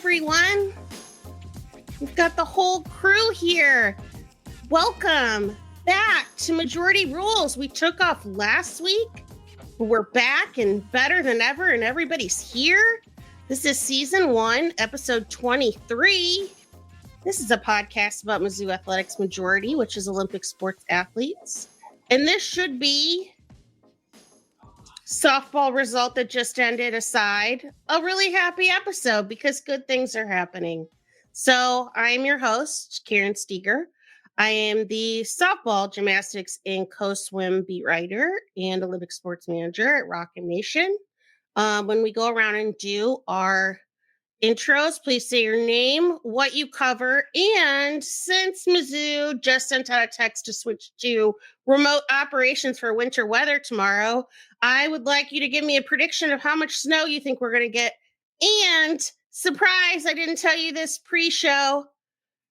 everyone. We've got the whole crew here. Welcome back to Majority Rules. We took off last week, but we're back and better than ever, and everybody's here. This is season 1, episode 23. This is a podcast about Mizzou Athletics Majority, which is Olympic sports athletes. And this should be, softball result that just ended aside, a really happy episode because good things are happening. So I am your host, Karen Steger. I am the softball, gymnastics, and co-swim beat writer and Olympic sports manager at Rocket Nation. When we go around and do our intros, please say your name, what you cover, and since Mizzou just sent out a text to switch to remote operations for winter weather tomorrow, I would like you to give me a prediction of how much snow you think we're going to get. And surprise, I didn't tell you this pre-show.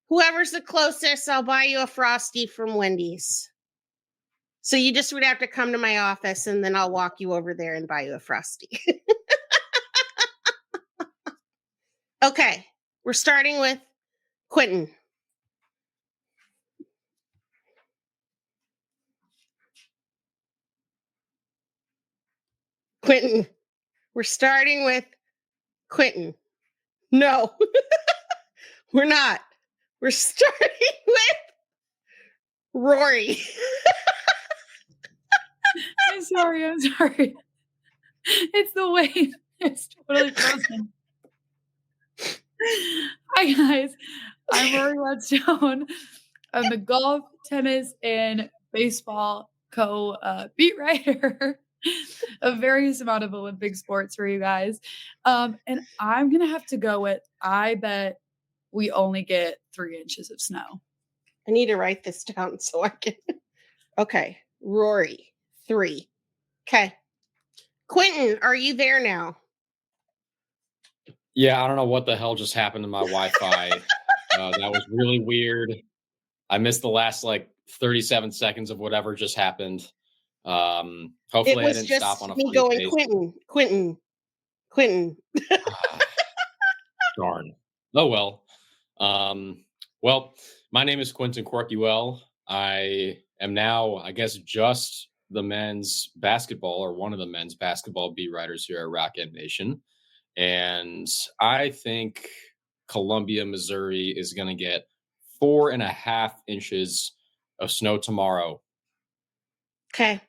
Whoever's the closest, I'll buy you a Frosty from Wendy's. So you just would have to come to my office and then I'll walk you over there and buy you a Frosty. Okay, we're starting with Quentin. Quentin. We're starting with Quentin. No, we're not. We're starting with Rory. I'm sorry. It's the way it's totally frozen. Hi guys, I'm Rory Redstone. I'm the golf, tennis, and baseball beat writer of various amount of Olympic sports for you guys. And I'm gonna have to go with, I bet we only get 3 inches of snow. I need to write this down so I can. Okay, Rory, 3. Okay. Quentin, are you there now? Yeah, I don't know what the hell just happened to my Wi-Fi. That was really weird. I missed the last 37 seconds of whatever just happened. Hopefully I didn't stop on a me going pace. Quentin. Darn. Oh well. Well, my name is Quentin Quirkwell. I am now, I guess, just the men's basketball or one of the men's basketball beat writers here at Rocket Nation. And I think Columbia, Missouri is going to get 4.5 inches of snow tomorrow. Okay.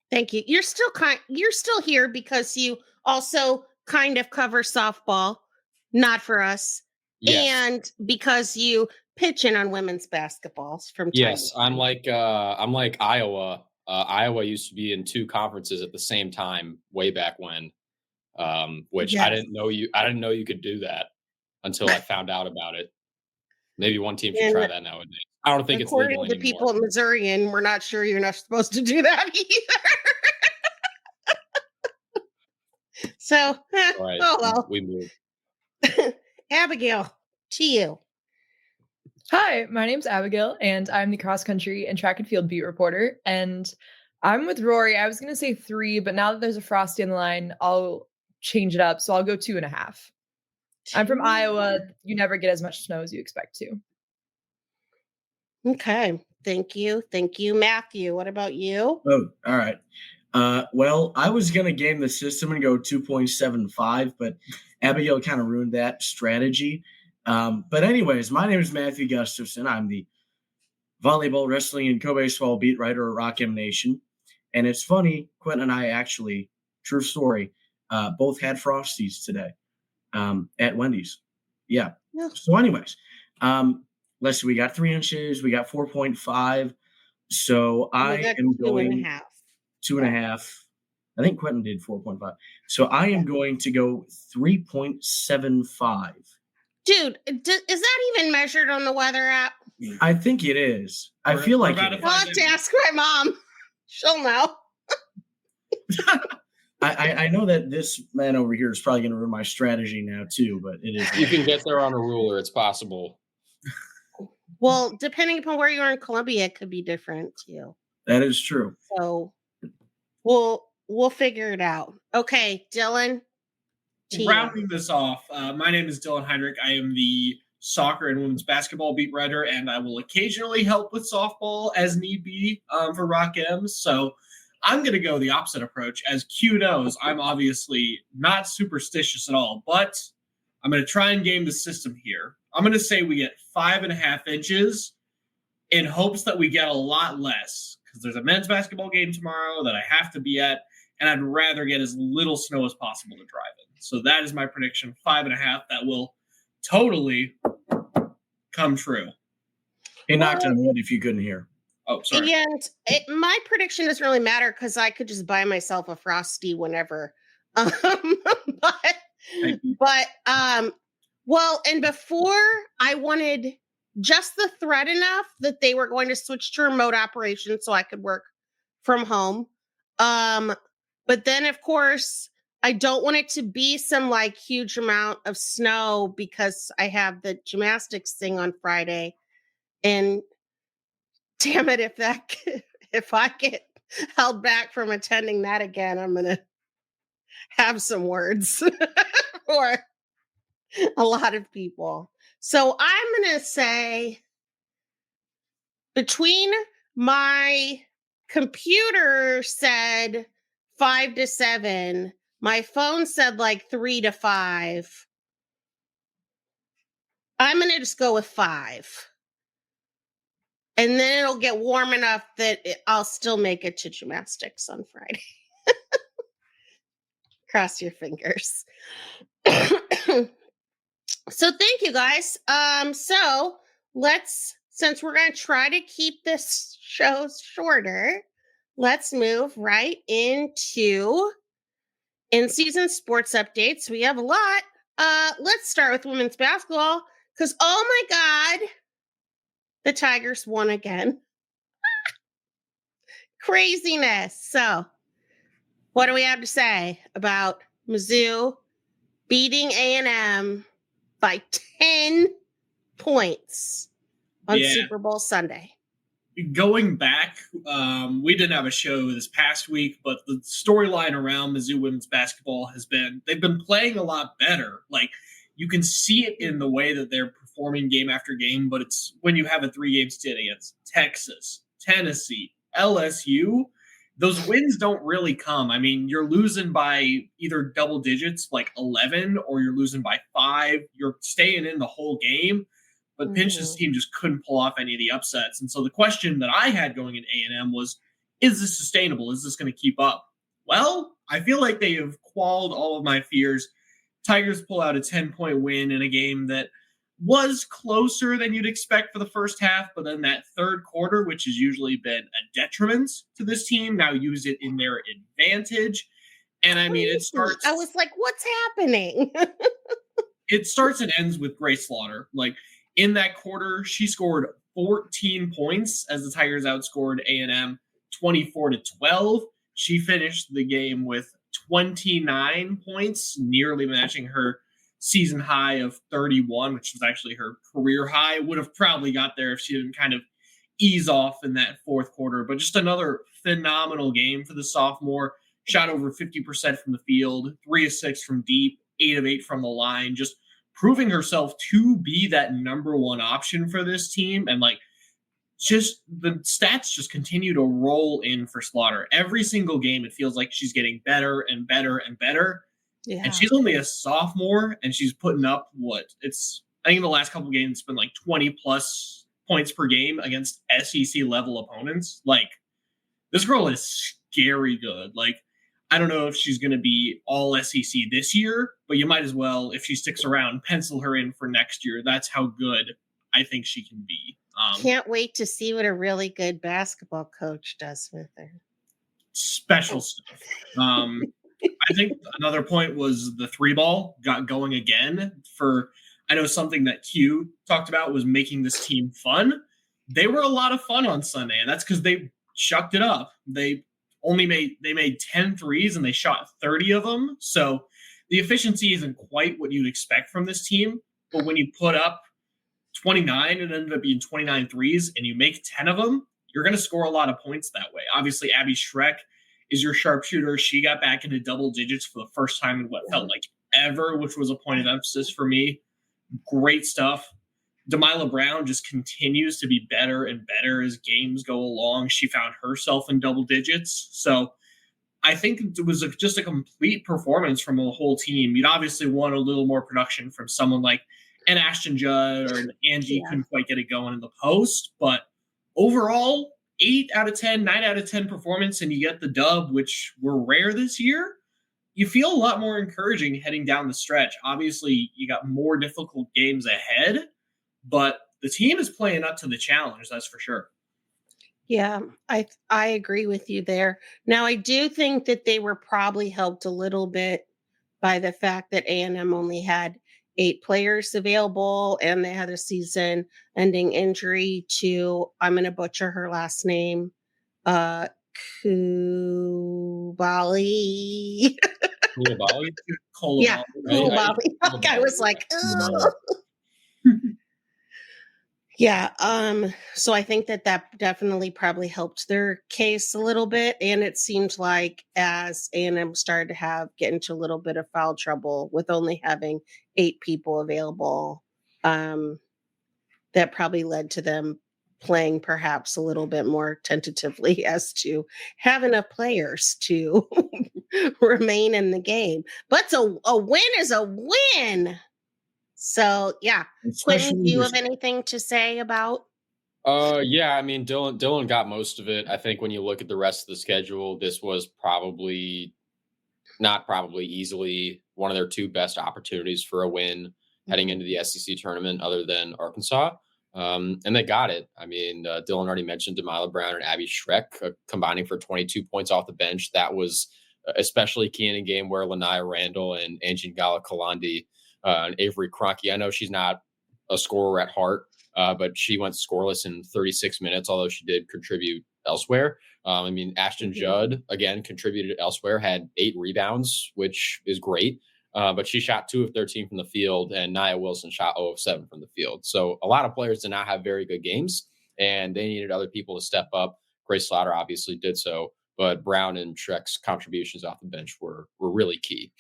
Thank you. You're still here because you also kind of cover softball, not for us. Yes. And because you pitch in on women's basketballs from time. Yes, I'm like Iowa. Iowa used to be in 2 conferences at the same time way back when. Which yes. I didn't know you could do that until I found out about it. Maybe one team should try that nowadays. I don't think it's legal anymore. According to people in Missouri, and we're not sure you're not supposed to do that either. So, right. Oh well. We moved. Abigail, to you. Hi, my name's Abigail, and I'm the cross country and track and field beat reporter. And I'm with Rory. I was going to say 3, but now that there's a Frosty on the line, I'll change it up. So I'll go 2.5. I'm from Iowa. You never get as much snow as you expect to. Okay. Thank you. Matthew, what about you? Oh, all right. Well, I was going to game the system and go 2.75, but Abigail kind of ruined that strategy. But anyways, my name is Matthew Gustafson. I'm the volleyball, wrestling, and co-baseball beat writer at Rock M Nation. And it's funny, Quentin and I actually, true story, both had Frosties today at Wendy's. Yeah. So anyways, let's see, we got 3 inches, we got 4.5. So I am going 2.5. I think Quentin did 4.5. So I am going to go 3.75. Dude, is that even measured on the weather app? I think it is. I feel like it is. I'll have to ask my mom. She'll know. I know that this man over here is probably going to ruin my strategy now too, but it is. You can get there on a ruler. It's possible. Well, depending upon where you are in Columbia, it could be different too. That is true. So we'll figure it out. Okay, Dylan. team. Rounding this off, my name is Dylan Heinrich. I am the soccer and women's basketball beat writer, and I will occasionally help with softball as need be for Rock M's. So I'm going to go the opposite approach. As Q knows, I'm obviously not superstitious at all, but I'm going to try and game the system here. I'm going to say we get 5.5 inches in hopes that we get a lot less, because there's a men's basketball game tomorrow that I have to be at, and I'd rather get as little snow as possible to drive in. So that is my prediction, 5.5. That will totally come true. He knocked on wood if you couldn't hear. Oh, sorry. And my prediction doesn't really matter because I could just buy myself a Frosty whenever. Well, and before I wanted just the thread enough that they were going to switch to remote operation so I could work from home. But then, of course, I don't want it to be some like huge amount of snow because I have the gymnastics thing on Friday. And damn it, if I get held back from attending that again, I'm going to have some words for a lot of people. So I'm going to say between my computer said 5 to 7, my phone said like 3 to 5. I'm going to just go with 5. And then it'll get warm enough that I'll still make it to gymnastics on Friday. Cross your fingers. So thank you guys. So since we're going to try to keep this show shorter, let's move right into in-season sports updates. We have a lot. Let's start with women's basketball because, oh my God, the Tigers won again. Craziness. So what do we have to say about Mizzou beating A&M by 10 points on Super Bowl Sunday? Going back, we didn't have a show this past week, but the storyline around Mizzou women's basketball has been they've been playing a lot better. Like, you can see it in the way that they're performing game after game, but it's when you have a 3-game stint against Texas, Tennessee, LSU, those wins don't really come. I mean, you're losing by either double digits, like 11, or you're losing by 5. You're staying in the whole game. But Pinch's team just couldn't pull off any of the upsets. And so the question that I had going in A&M was, is this sustainable? Is this going to keep up? Well, I feel like they have quelled all of my fears. Tigers pull out a 10-point win in a game that was closer than you'd expect for the first half, but then that third quarter, which has usually been a detriment to this team, now use it in their advantage. And I mean, it starts... I was like, what's happening? It starts and ends with Grace Slaughter. Like, in that quarter, she scored 14 points as the Tigers outscored A&M 24-12. She finished the game with 29 points, nearly matching her season high of 31, which was actually her career high. Would have probably got there if she didn't kind of ease off in that fourth quarter. But just another phenomenal game for the sophomore. Shot over 50% from the field, 3 of 6 from deep, 8 of 8 from the line. Just proving herself to be that number one option for this team. And like, just the stats just continue to roll in for Slaughter. Every single game, it feels like she's getting better and better and better. Yeah. And she's only a sophomore, and she's putting up I think in the last couple of games, it's been like 20 plus points per game against SEC level opponents. Like, this girl is scary good. Like, I don't know if she's going to be all SEC this year, but you might as well, if she sticks around, pencil her in for next year. That's how good I think she can be. Can't wait to see what a really good basketball coach does with her. Special stuff. I think another point was the 3-ball got going again. I know something that Q talked about was making this team fun. They were a lot of fun on Sunday, and that's because they shucked it up. They made 10 threes and they shot 30 of them. So the efficiency isn't quite what you'd expect from this team. But when you put up 29 and ended up being 29 threes and you make 10 of them, you're going to score a lot of points that way. Obviously, Abby Schreck is your sharpshooter. She got back into double digits for the first time in what felt like ever, which was a point of emphasis for me. Great stuff. Delilah Brown just continues to be better and better as games go along. She found herself in double digits. So I think it was just a complete performance from the whole team. You'd obviously want a little more production from someone like an Ashton Judd or an Angie. Couldn't quite get it going in the post. But overall, 8 out of 10, 9 out of 10 performance, and you get the dub, which were rare this year. You feel a lot more encouraging heading down the stretch. Obviously, you got more difficult games ahead, but the team is playing up to the challenge, that's for sure. Yeah, I agree with you there. Now, I do think that they were probably helped a little bit by the fact that A&M only had 8 players available, and they had a season-ending injury to, I'm going to butcher her last name, Kubali. Kolibali. Yeah, Kubali. I was like, ugh. Yeah. So I think that definitely probably helped their case a little bit. And it seemed like as A&M started to get into a little bit of foul trouble with only having 8 people available, that probably led to them playing perhaps a little bit more tentatively as to have enough players to remain in the game. But a win is a win. So, yeah. Quentin, do you have anything to say about? Yeah, I mean, Dylan got most of it. I think when you look at the rest of the schedule, this was easily one of their 2 best opportunities for a win heading into the SEC tournament other than Arkansas. And they got it. I mean, Dylan already mentioned Delilah Brown and Abby Schreck combining for 22 points off the bench. That was especially key in a game where Lanaya Randall and Angie Ngala-Kalandi and Avery Kroenke. I know she's not a scorer at heart, but she went scoreless in 36 minutes, although she did contribute elsewhere. I mean, Ashton Judd, again, contributed elsewhere, had 8 rebounds, which is great. But she shot 2 of 13 from the field, and Nia Wilson shot 0 of 7 from the field. So a lot of players did not have very good games, and they needed other people to step up. Grace Slaughter obviously did so, but Brown and Schreck's contributions off the bench were really key.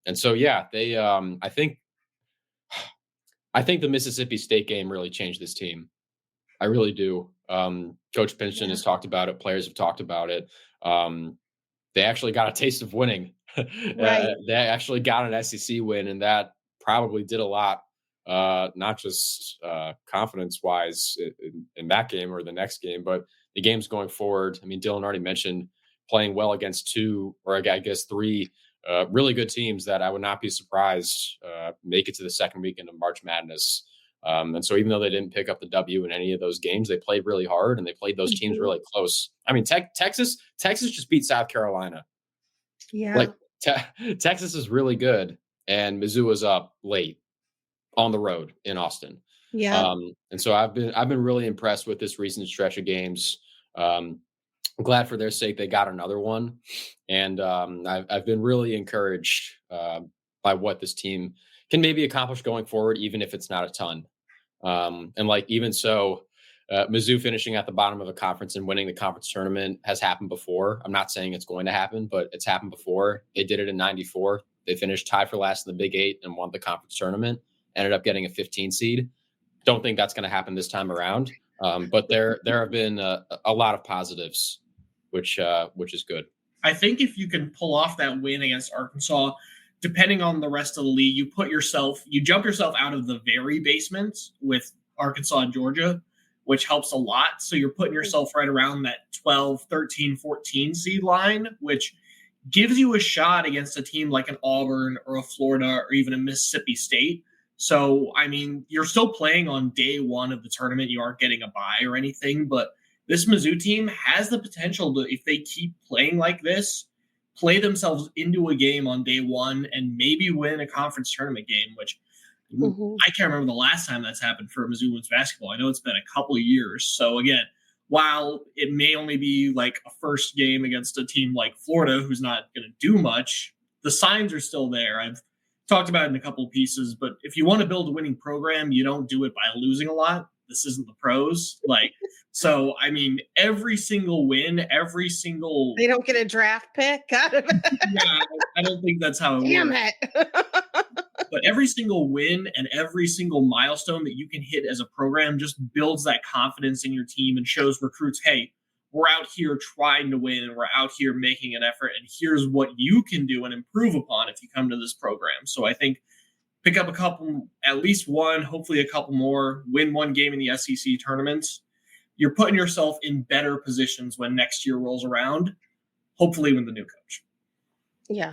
And so, yeah, they. I think the Mississippi State game really changed this team. I really do. Coach Pinson has talked about it. Players have talked about it. They actually got a taste of winning. Right. They actually got an SEC win, and that probably did a lot, not just confidence-wise in that game or the next game, but the games going forward. I mean, Dylan already mentioned playing well against 2, or I guess 3 really good teams that I would not be surprised make it to the second weekend of March Madness. And so even though they didn't pick up the W in any of those games, they played really hard and they played those teams really close. I mean, Texas just beat South Carolina. Yeah. Like Texas is really good, and Mizzou was up late on the road in Austin. Yeah. And so I've been really impressed with this recent stretch of games. I'm glad for their sake they got another one, and I've been really encouraged by what this team can maybe accomplish going forward, even if it's not a ton. And like even so, Mizzou finishing at the bottom of a conference and winning the conference tournament has happened before. I'm not saying it's going to happen, but it's happened before. They did it in '94. They finished tied for last in the Big 8 and won the conference tournament. Ended up getting a 15 seed. Don't think that's going to happen this time around. But there have been a lot of positives, which is good. I think if you can pull off that win against Arkansas, depending on the rest of the league, you jump yourself out of the very basement with Arkansas and Georgia, which helps a lot. So you're putting yourself right around that 12, 13, 14 seed line, which gives you a shot against a team like an Auburn or a Florida or even a Mississippi State. So, I mean, you're still playing on day one of the tournament. You aren't getting a bye or anything, but this Mizzou team has the potential to, if they keep playing like this, play themselves into a game on day one and maybe win a conference tournament game, which I can't remember the last time that's happened for Mizzou women's basketball. I know it's been a couple of years. So again, while it may only be like a first game against a team like Florida, who's not going to do much, the signs are still there. I've talked about it in a couple of pieces, but if you want to build a winning program, you don't do it by losing a lot. This isn't the pros. So, I mean, every single win, they don't get a draft pick out of it. Yeah, I don't think that's how it Damn works. it. But every single win and every single milestone that you can hit as a program just builds that confidence in your team and shows recruits, hey, we're out here trying to win and we're out here making an effort. And here's what you can do and improve upon if you come to this program. So I think pick up a couple, at least one, hopefully a couple more, win one game in the SEC tournaments. You're putting yourself in better positions when next year rolls around, hopefully with the new coach. Yeah.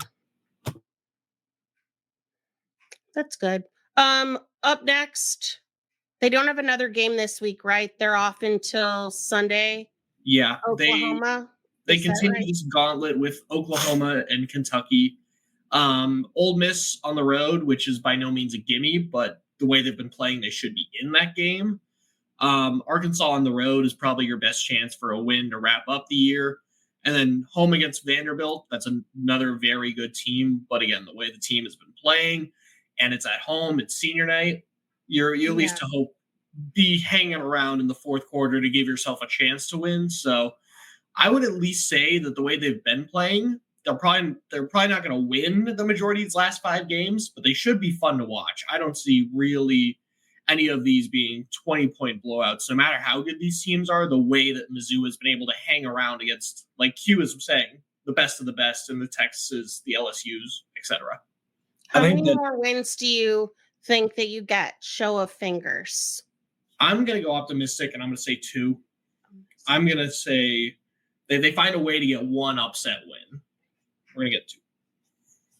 That's good. Up next, they don't have another game this week, right? They're off until Sunday. Yeah, Oklahoma. they continue this gauntlet with Oklahoma and Kentucky. Ole Miss on the road, which is by no means a gimme, but the way they've been playing, they should be in that game. Arkansas on the road is probably your best chance for a win to wrap up the year. And then home against Vanderbilt, that's another very good team. But again, the way the team has been playing, and it's at home, it's senior night, you at least to hope be hanging around in the fourth quarter to give yourself a chance to win. So I would at least say that the way they've been playing, they're probably not going to win the majority of these last 5 games, but they should be fun to watch. I don't see really any of these being 20-point blowouts. No matter how good these teams are, the way that Mizzou has been able to hang around against, like Q is saying, the best of the best in the Texas, the LSUs, etc. How many more wins do you think that you get? Show of fingers. I'm going to go optimistic, and I'm going to say 2. I'm going to say they find a way to get one upset win. We're going to get 2.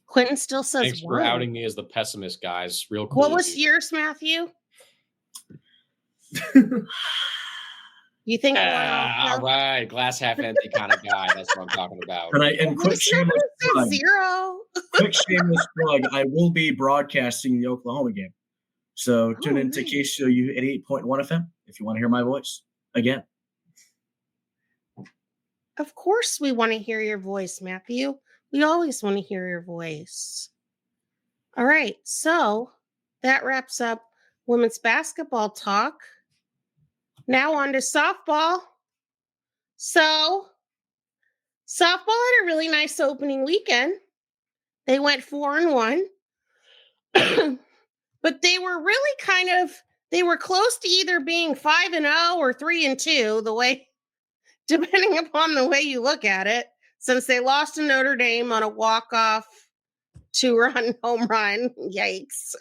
Quentin still says Thanks for outing me as the pessimist, guys. Real cool. What was yours, Matthew? You think? All right, glass half empty kind of guy. That's what I'm talking about. And quick shameless plug. 0. Quick shameless plug. I will be broadcasting the Oklahoma game, so tune in to KCOU 88.1 FM if you want to hear my voice again. Of course, we want to hear your voice, Matthew. We always want to hear your voice. All right, so that wraps up women's basketball talk. Now on to softball. So, softball had a really nice opening weekend. They went 4-1. But they were really they were close to either being 5-0 or 3-2, depending upon the way you look at it, since they lost to Notre Dame on a walk-off 2-run home run. Yikes.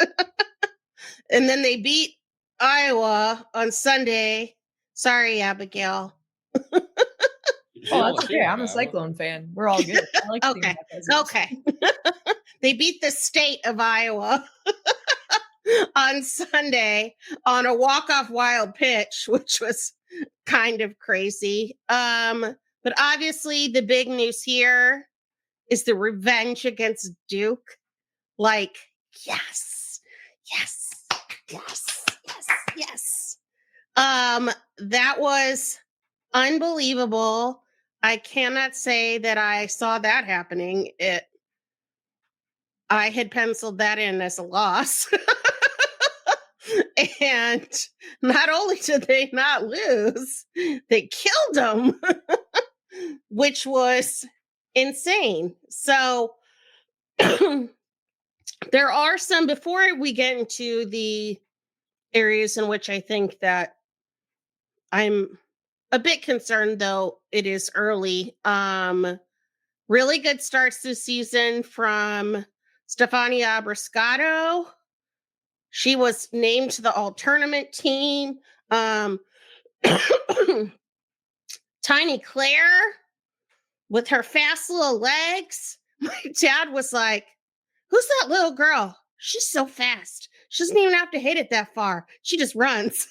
And then they beat Iowa on Sunday. Sorry, Abigail. Oh, that's okay. I'm a Cyclone fan. We're all good. I like okay. They beat the state of Iowa on Sunday on a walk-off wild pitch, which was kind of crazy. But obviously the big news here is the revenge against Duke. Yes. That was unbelievable. I cannot say that I saw that happening. I had penciled that in as a loss. And not only did they not lose, they killed them, which was insane. So there are some, before we get into the areas in which I think that I'm a bit concerned, though it is early. Really good starts this season from Stefania Brascato. She was named to the all-tournament team. Tiny Claire with her fast little legs. My dad was like, "Who's that little girl? She's so fast. She doesn't even have to hit it that far. She just runs."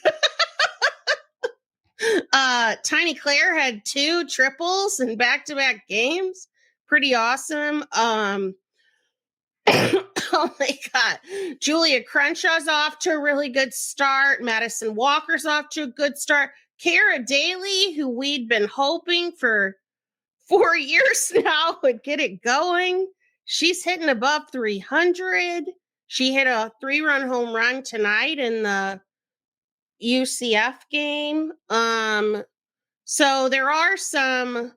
Tiny Claire had 2 triples in back-to-back games. Pretty awesome. Oh my God. Julia Crenshaw's off to a really good start. Madison Walker's off to a good start. Kara Daly, who we'd been hoping for 4 years now would get it going. She's hitting above 300. She hit a 3-run home run tonight in the UCF game. So there are some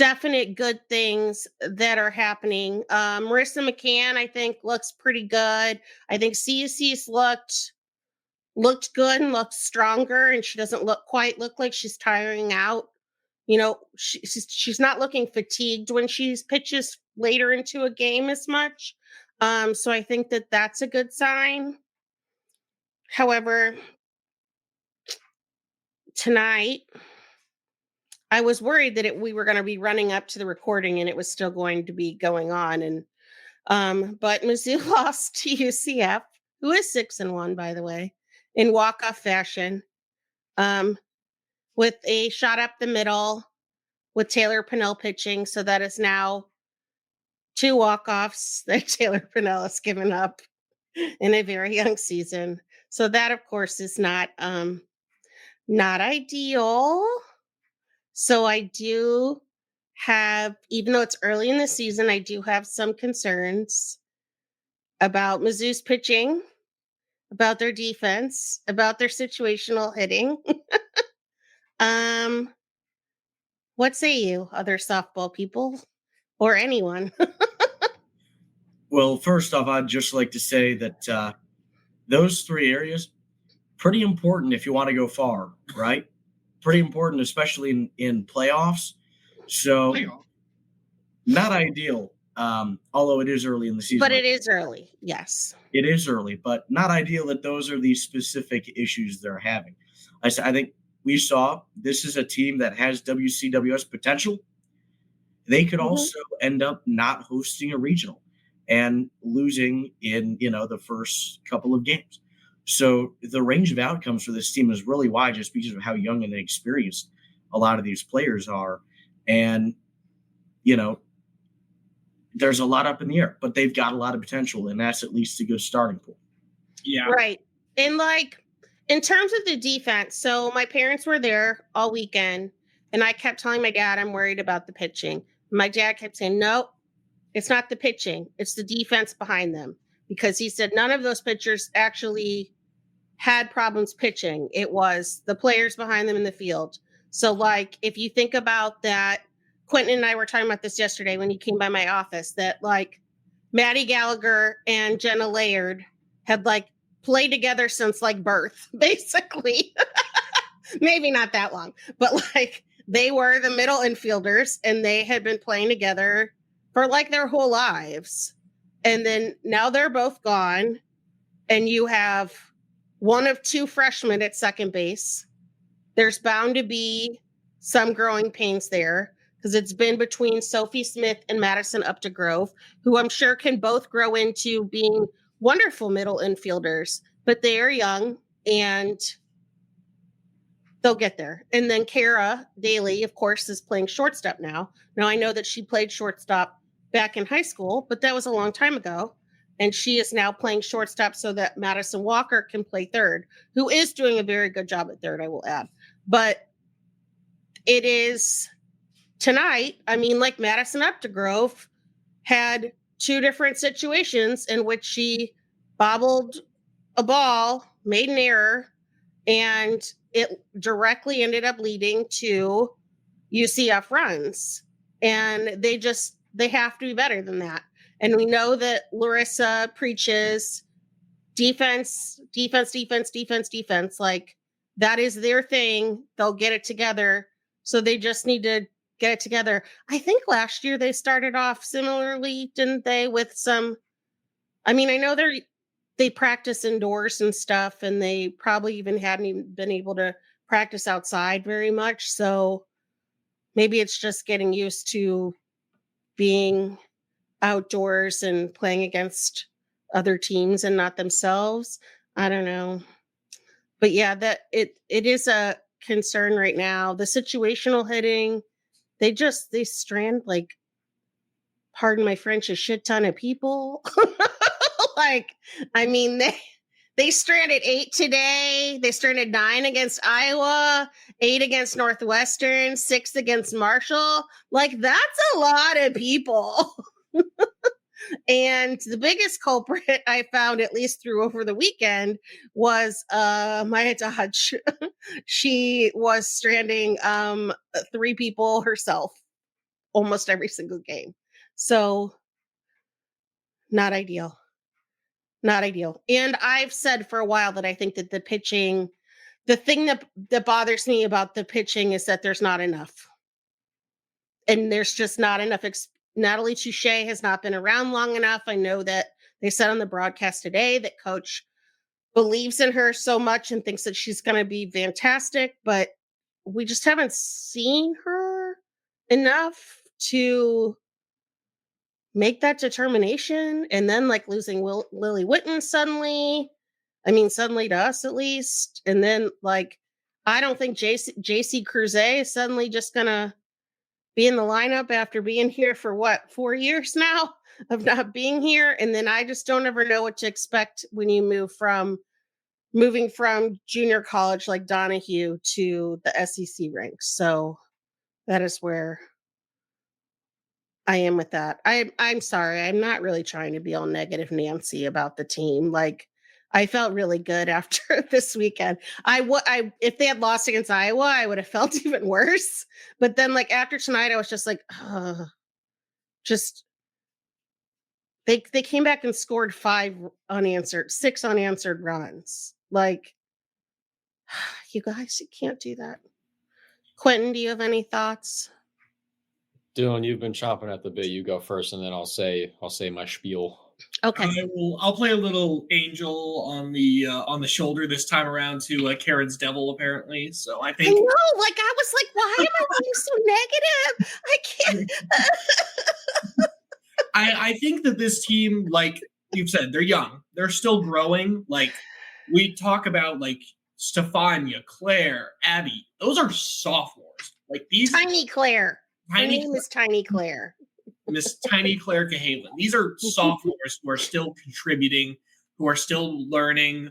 definite good things that are happening. Marissa McCann, I think, looks pretty good. I think Cece's looked good and looked stronger, and she doesn't look like she's tiring out. You know, she's not looking fatigued when she pitches later into a game as much. So I think that that's a good sign. However, tonight I was worried that we were going to be running up to the recording and it was still going to be going on. And but Mizzou lost to UCF, who is 6-1, by the way, in walk-off fashion, with a shot up the middle with Taylor Pinnell pitching. So that is now 2 walk-offs that Taylor Pinnell has given up in a very young season. So that, of course, is not ideal. So I do have, even though it's early in the season, I do have some concerns about Mizzou's pitching, about their defense, about their situational hitting. What say you, other softball people or anyone? Well, first off, I'd just like to say that those 3 areas, pretty important if you want to go far, right? Pretty important, especially in playoffs. So, not ideal, although it is early in the season. But it is early, yes. It is early, but not ideal that those are the specific issues they're having. I think we saw this is a team that has WCWS potential. They could also end up not hosting a regional and losing in, the first couple of games. So the range of outcomes for this team is really wide just because of how young and inexperienced a lot of these players are. And, there's a lot up in the air, but they've got a lot of potential, and that's at least a good starting point. Yeah. Right. And in terms of the defense, so my parents were there all weekend, and I kept telling my dad I'm worried about the pitching. My dad kept saying, no, it's not the pitching. It's the defense behind them. Because he said none of those pitchers actually had problems pitching. It was the players behind them in the field. So, if you think about that, Quentin and I were talking about this yesterday when he came by my office, that, Maddie Gallagher and Jenna Laird had, played together since, birth, basically. Maybe not that long. But, they were the middle infielders, and they had been playing together for, their whole lives. And then now they're both gone, and you have one of 2 freshmen at second base. There's bound to be some growing pains there because it's been between Sophie Smith and Madison Updegrove, who I'm sure can both grow into being wonderful middle infielders, but they are young and they'll get there. And then Kara Daly, of course, is playing shortstop now. Now, I know that she played shortstop back in high school, but that was a long time ago. And she is now playing shortstop so that Madison Walker can play third, who is doing a very good job at third, I will add. But it is tonight, Madison Updegrove had 2 different situations in which she bobbled a ball, made an error, and it directly ended up leading to UCF runs. And they have to be better than that. And we know that Larissa preaches defense. That is their thing. They'll get it together. So they just need to get it together. I think last year they started off similarly, didn't they? With some, I know they practice indoors and stuff, and they probably even hadn't even been able to practice outside very much. So maybe it's just getting used to being outdoors and playing against other teams and not themselves. I don't know. But yeah, that it is a concern right now. The situational hitting, they strand, pardon my French, a shit ton of people. They stranded 8 today. They stranded 9 against Iowa, 8 against Northwestern, 6 against Marshall. That's a lot of people. And the biggest culprit I found, at least through over the weekend, was Maya Dodge. She was stranding 3 people herself. almost every single game. So not ideal. Not ideal. And I've said for a while that I think that the pitching, the thing that bothers me about the pitching is that there's not enough. And there's just not enough. Natalie Touche has not been around long enough. I know that they said on the broadcast today that coach believes in her so much and thinks that she's going to be fantastic, but we just haven't seen her enough to make that determination. And then like losing Lily Witten suddenly to us at least. And then like, I don't think JC Cruze is suddenly just going to be in the lineup after being here for 4 years now of not being here. And then I just don't ever know what to expect when you moving from junior college like Donahue to the SEC ranks. So that is where I am with that. I'm sorry. I'm not really trying to be all negative Nancy about the team. Like I felt really good after this weekend. If they had lost against Iowa, I would have felt even worse. But then like after tonight, I was just like, they came back and scored 6 unanswered runs. Like, you guys, you can't do that. Quentin, do you have any thoughts? Dylan, you've been chomping at the bit. You go first, and then I'll say my spiel. Okay. I'll play a little angel on the shoulder this time around to Karen's devil, apparently. So I think I know, like I was like, why am I being so negative? I can't. I think that this team, like you've said, they're young. They're still growing. Like we talk about like Stefania, Claire, Abby. Those are sophomores. Like these Tiny Claire. Her name is Tiny Claire. Miss Tiny Claire Cahalan. These are sophomores who are still contributing, who are still learning.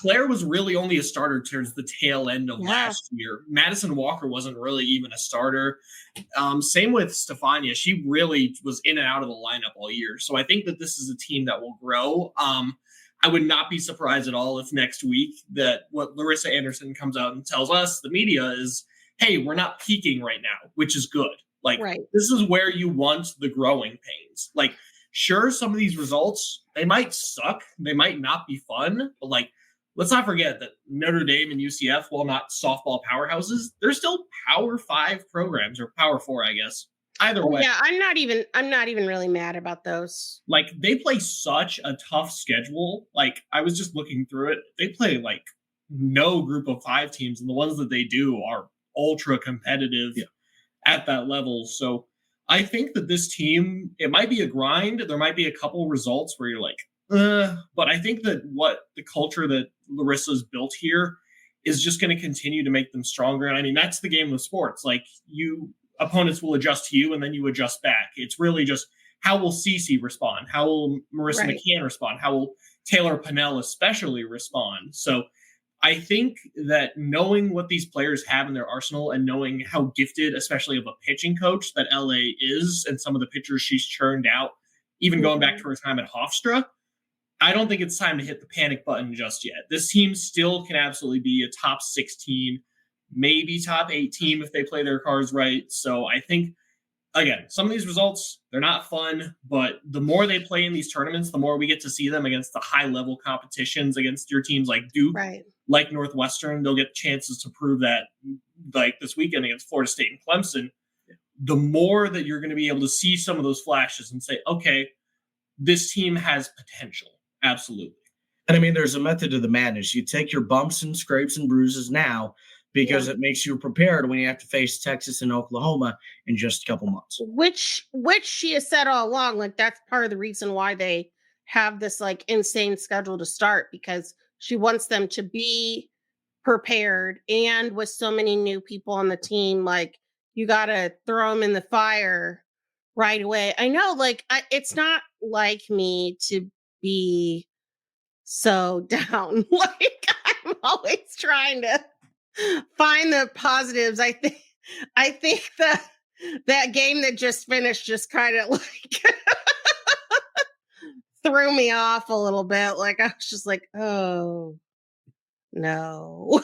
Claire was really only a starter towards the tail end of last year. Madison Walker wasn't really even a starter. Same with Stefania. She really was in and out of the lineup all year. So I think that this is a team that will grow. I would not be surprised at all if next week that what Larissa Anderson comes out and tells us, the media, is, hey, we're not peaking right now, which is good. Like, This is where you want the growing pains. Like, sure, some of these results, they might suck. They might not be fun. But, like, let's not forget that Notre Dame and UCF, while not softball powerhouses, they're still Power 5 programs, or Power 4, I guess. Either way. Yeah, I'm not even really mad about those. Like, they play such a tough schedule. Like, I was just looking through it. They play, like, no group of 5 teams, and the ones that they do are ultra competitive. Yeah. At that level. So I think that this team, it might be a grind. There might be a couple results where you're like, but I think that what the culture that Larissa's built here is just going to continue to make them stronger. And I mean, that's the game of sports. Like opponents will adjust to you and then you adjust back. It's really just how will Cece respond? How will Marissa McCann respond? How will Taylor Pennell especially respond? So I think that knowing what these players have in their arsenal and knowing how gifted, especially of a pitching coach that LA is, and some of the pitchers she's churned out, even going back to her time at Hofstra, I don't think it's time to hit the panic button just yet. This team still can absolutely be a top 16, maybe top 8 team if they play their cards right. So I think, again, some of these results, they're not fun, but the more they play in these tournaments, the more we get to see them against the high-level competitions against your teams like Duke, like Northwestern. They'll get chances to prove that, like this weekend against Florida State and Clemson. The more that you're going to be able to see some of those flashes and say, okay, this team has potential. Absolutely. And I mean, there's a method to the madness. You take your bumps and scrapes and bruises now because it makes you prepared when you have to face Texas and Oklahoma in just a couple months. Which she has said all along, like that's part of the reason why they have this like insane schedule to start, because she wants them to be prepared. And with so many new people on the team, like you got to throw them in the fire right away. I know, like it's not like me to be so down. Like I'm always trying to find the positives. I think that game that just finished just kind of like threw me off a little bit. Like I was just like, oh no.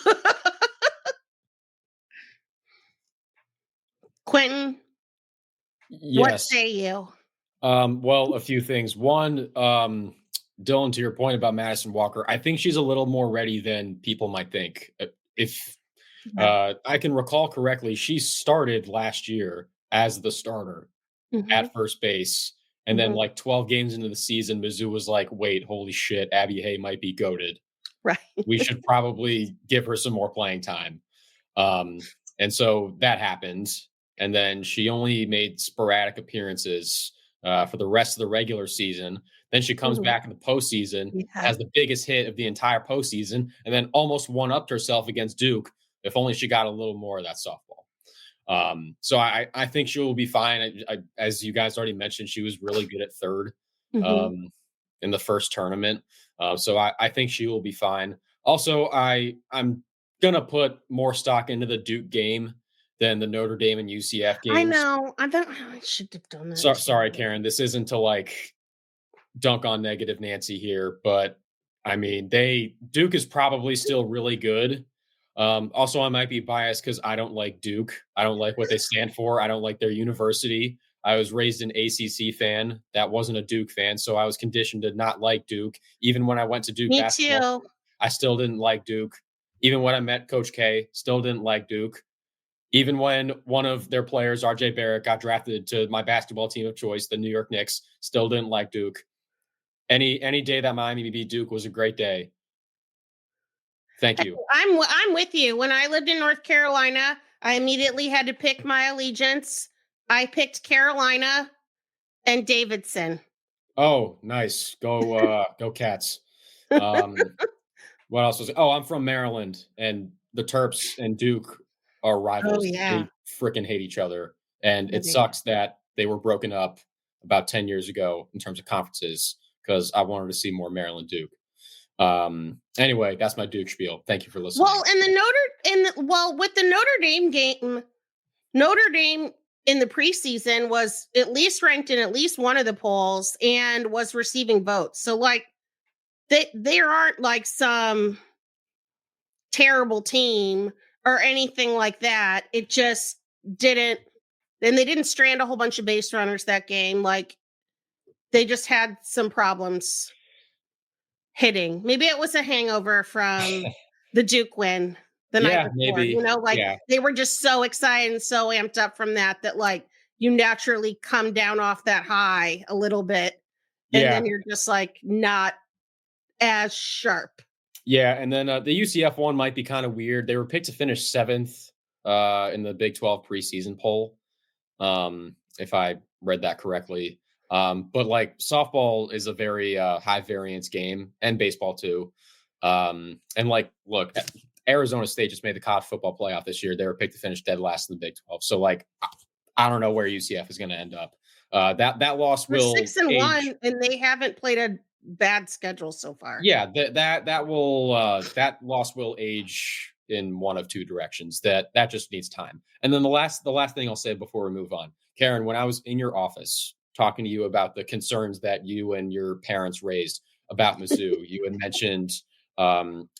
Quentin, What Yes. say you? Well, a few things. One, Dylan, to your point about Madison Walker, I think she's a little more ready than people might think. If I can recall correctly, she started last year as the starter at first base. And then, like 12 games into the season, Mizzou was like, wait, holy shit, Abby Hay might be goated. Right. We should probably give her some more playing time. And so that happened. And then she only made sporadic appearances for the rest of the regular season. Then she comes back in the postseason, has the biggest hit of the entire postseason, and then almost one-upped herself against Duke. If only she got a little more of that softball. So I think she will be fine. As you guys already mentioned, she was really good at third in the first tournament. So I think she will be fine. Also, I'm going to put more stock into the Duke game than the Notre Dame and UCF games. I know. I should have done that. Sorry, Karen. This isn't to like dunk on negative Nancy here, but I mean, Duke is probably still really good. Also, I might be biased because I don't like Duke. I don't like what they stand for. I don't like their university. I was raised an ACC fan. That wasn't a Duke fan, so I was conditioned to not like Duke. Even when I went to Duke basketball, I still didn't like Duke. Even when I met Coach K, still didn't like Duke. Even when one of their players, RJ Barrett, got drafted to my basketball team of choice, the New York Knicks, still didn't like Duke. Any day that Miami beat Duke was a great day. Thank you. I'm with you. When I lived in North Carolina, I immediately had to pick my allegiance. I picked Carolina and Davidson. Oh, nice. Go Cats. What else was it? Oh, I'm from Maryland, and the Terps and Duke are rivals. Oh, yeah. They freaking hate each other. And it sucks that they were broken up about 10 years ago in terms of conferences because I wanted to see more Maryland Duke. Anyway, that's my Duke spiel. Thank you for listening. Well, with the Notre Dame game, Notre Dame in the preseason was at least ranked in at least one of the polls and was receiving votes. So like they aren't like some terrible team or anything like that. It just didn't, and they didn't strand a whole bunch of base runners that game. Like they just had some problems hitting. Maybe it was a hangover from the Duke win the night before. Maybe. They were just so excited and so amped up from that like you naturally come down off that high a little bit. And then you're just like not as sharp. Yeah, and then the UCF one might be kind of weird. They were picked to finish 7th in the Big 12 preseason poll, if I read that correctly. But like softball is a very high variance game, and baseball too. And like, look, Arizona State just made the college football playoff this year. They were picked to finish dead last in the Big 12. So like, I don't know where UCF is going to end up. That loss will 6-1, and they haven't played a bad schedule so far. Yeah, that loss will age in one of two directions. That just needs time. And then the last thing I'll say before we move on, Karen, when I was in your office talking to you about the concerns that you and your parents raised about Mizzou, you had mentioned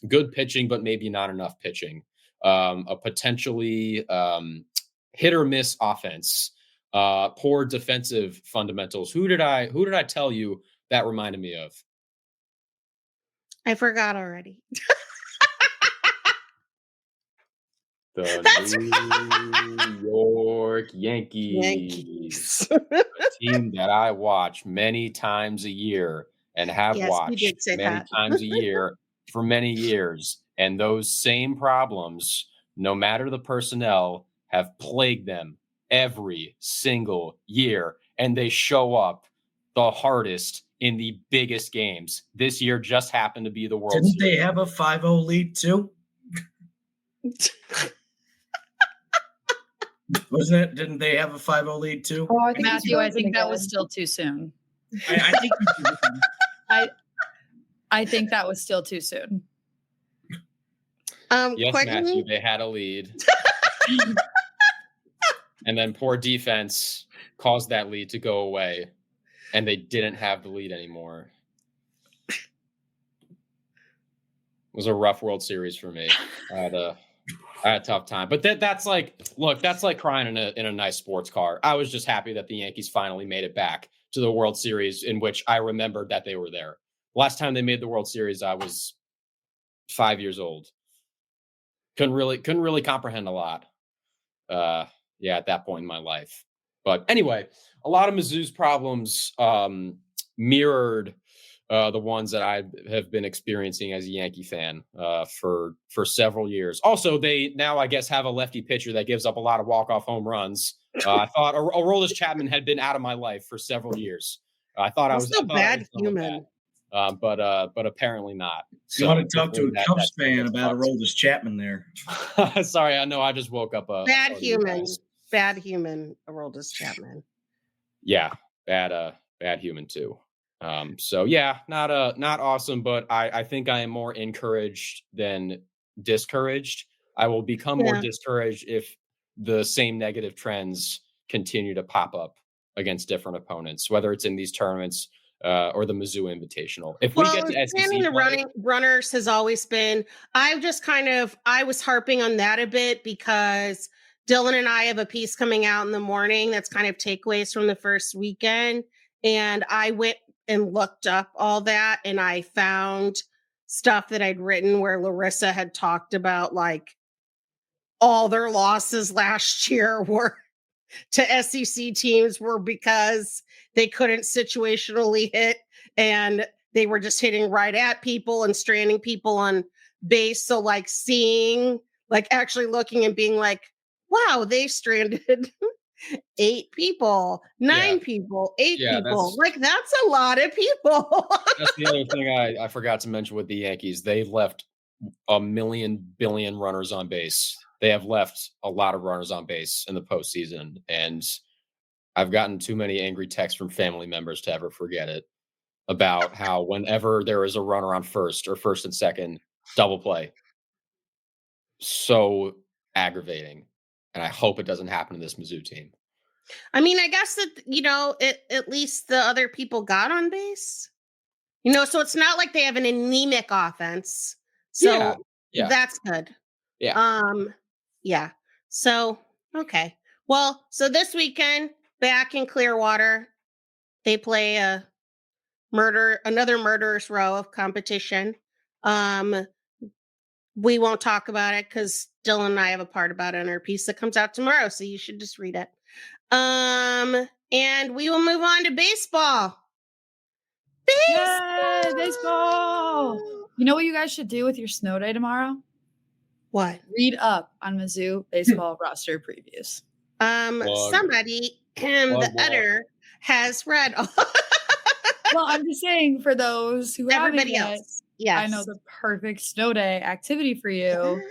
good pitching, but maybe not enough pitching, a potentially hit or miss offense, poor defensive fundamentals. Who did I tell you that reminded me of? I forgot already. The New York Yankees. A team that I watch many times a year and have watched many times a year for many years. And those same problems, no matter the personnel, have plagued them every single year. And they show up the hardest in the biggest games. This year just happened to be the World Series. Didn't they have a 5-0 lead too? Wasn't it? Didn't they have a 5-0 lead too? Oh, Matthew, I think that was still too soon. I think I think that was still too soon. Yes, Quentin? Matthew, they had a lead. And then poor defense caused that lead to go away. And they didn't have the lead anymore. It was a rough World Series for me. I had a I had a tough time. But that's like, look, that's like crying in a nice sports car. I was just happy that the Yankees finally made it back to the World Series, in which I remembered that they were there. Last time they made the World Series, I was 5 years old. Couldn't really comprehend a lot. At that point in my life. But anyway, a lot of Mizzou's problems mirrored the ones that I have been experiencing as a Yankee fan for several years. Also, they now, I guess, have a lefty pitcher that gives up a lot of walk-off home runs. I thought Aroldis Chapman had been out of my life for several years. I thought I was a bad human. But apparently not. So you want to talk to a Cubs fan about Aroldis Chapman there? Sorry, I know I just woke up a bad human. Bad human, Aroldis Chapman. Yeah, bad human too. So yeah, not awesome, but I think I am more encouraged than discouraged. I will become more discouraged if the same negative trends continue to pop up against different opponents, whether it's in these tournaments or the Mizzou Invitational. If we get to SEC the runners has always been, I was harping on that a bit because Dylan and I have a piece coming out in the morning that's kind of takeaways from the first weekend. And I went and looked up all that, and I found stuff that I'd written where Larissa had talked about like all their losses last year were to SEC teams were because they couldn't situationally hit, and they were just hitting right at people and stranding people on base. So like seeing, like actually looking and being like, wow, they stranded 8 people, 9 people, 8 people. Like that's a lot of people. That's the other thing I forgot to mention with the Yankees. They left a billion runners on base. They have left a lot of runners on base in the postseason, and I've gotten too many angry texts from family members to ever forget it about how whenever there is a runner on first or first and second, double play. So aggravating. And I hope it doesn't happen to this Mizzou team. I mean, I guess that, at least the other people got on base, so it's not like they have an anemic offense. So that's good. Yeah. So, okay. Well, so this weekend back in Clearwater, they play another murderous row of competition. We won't talk about it because Dylan and I have a part about it in our piece that comes out tomorrow. So you should just read it. And we will move on to baseball. Yay, baseball. You know what you guys should do with your snow day tomorrow? What? Read up on Mizzou baseball roster previews. Somebody in the editor has read. Well, I'm just saying for those who everybody haven't else. Yes. I know the perfect snow day activity for you.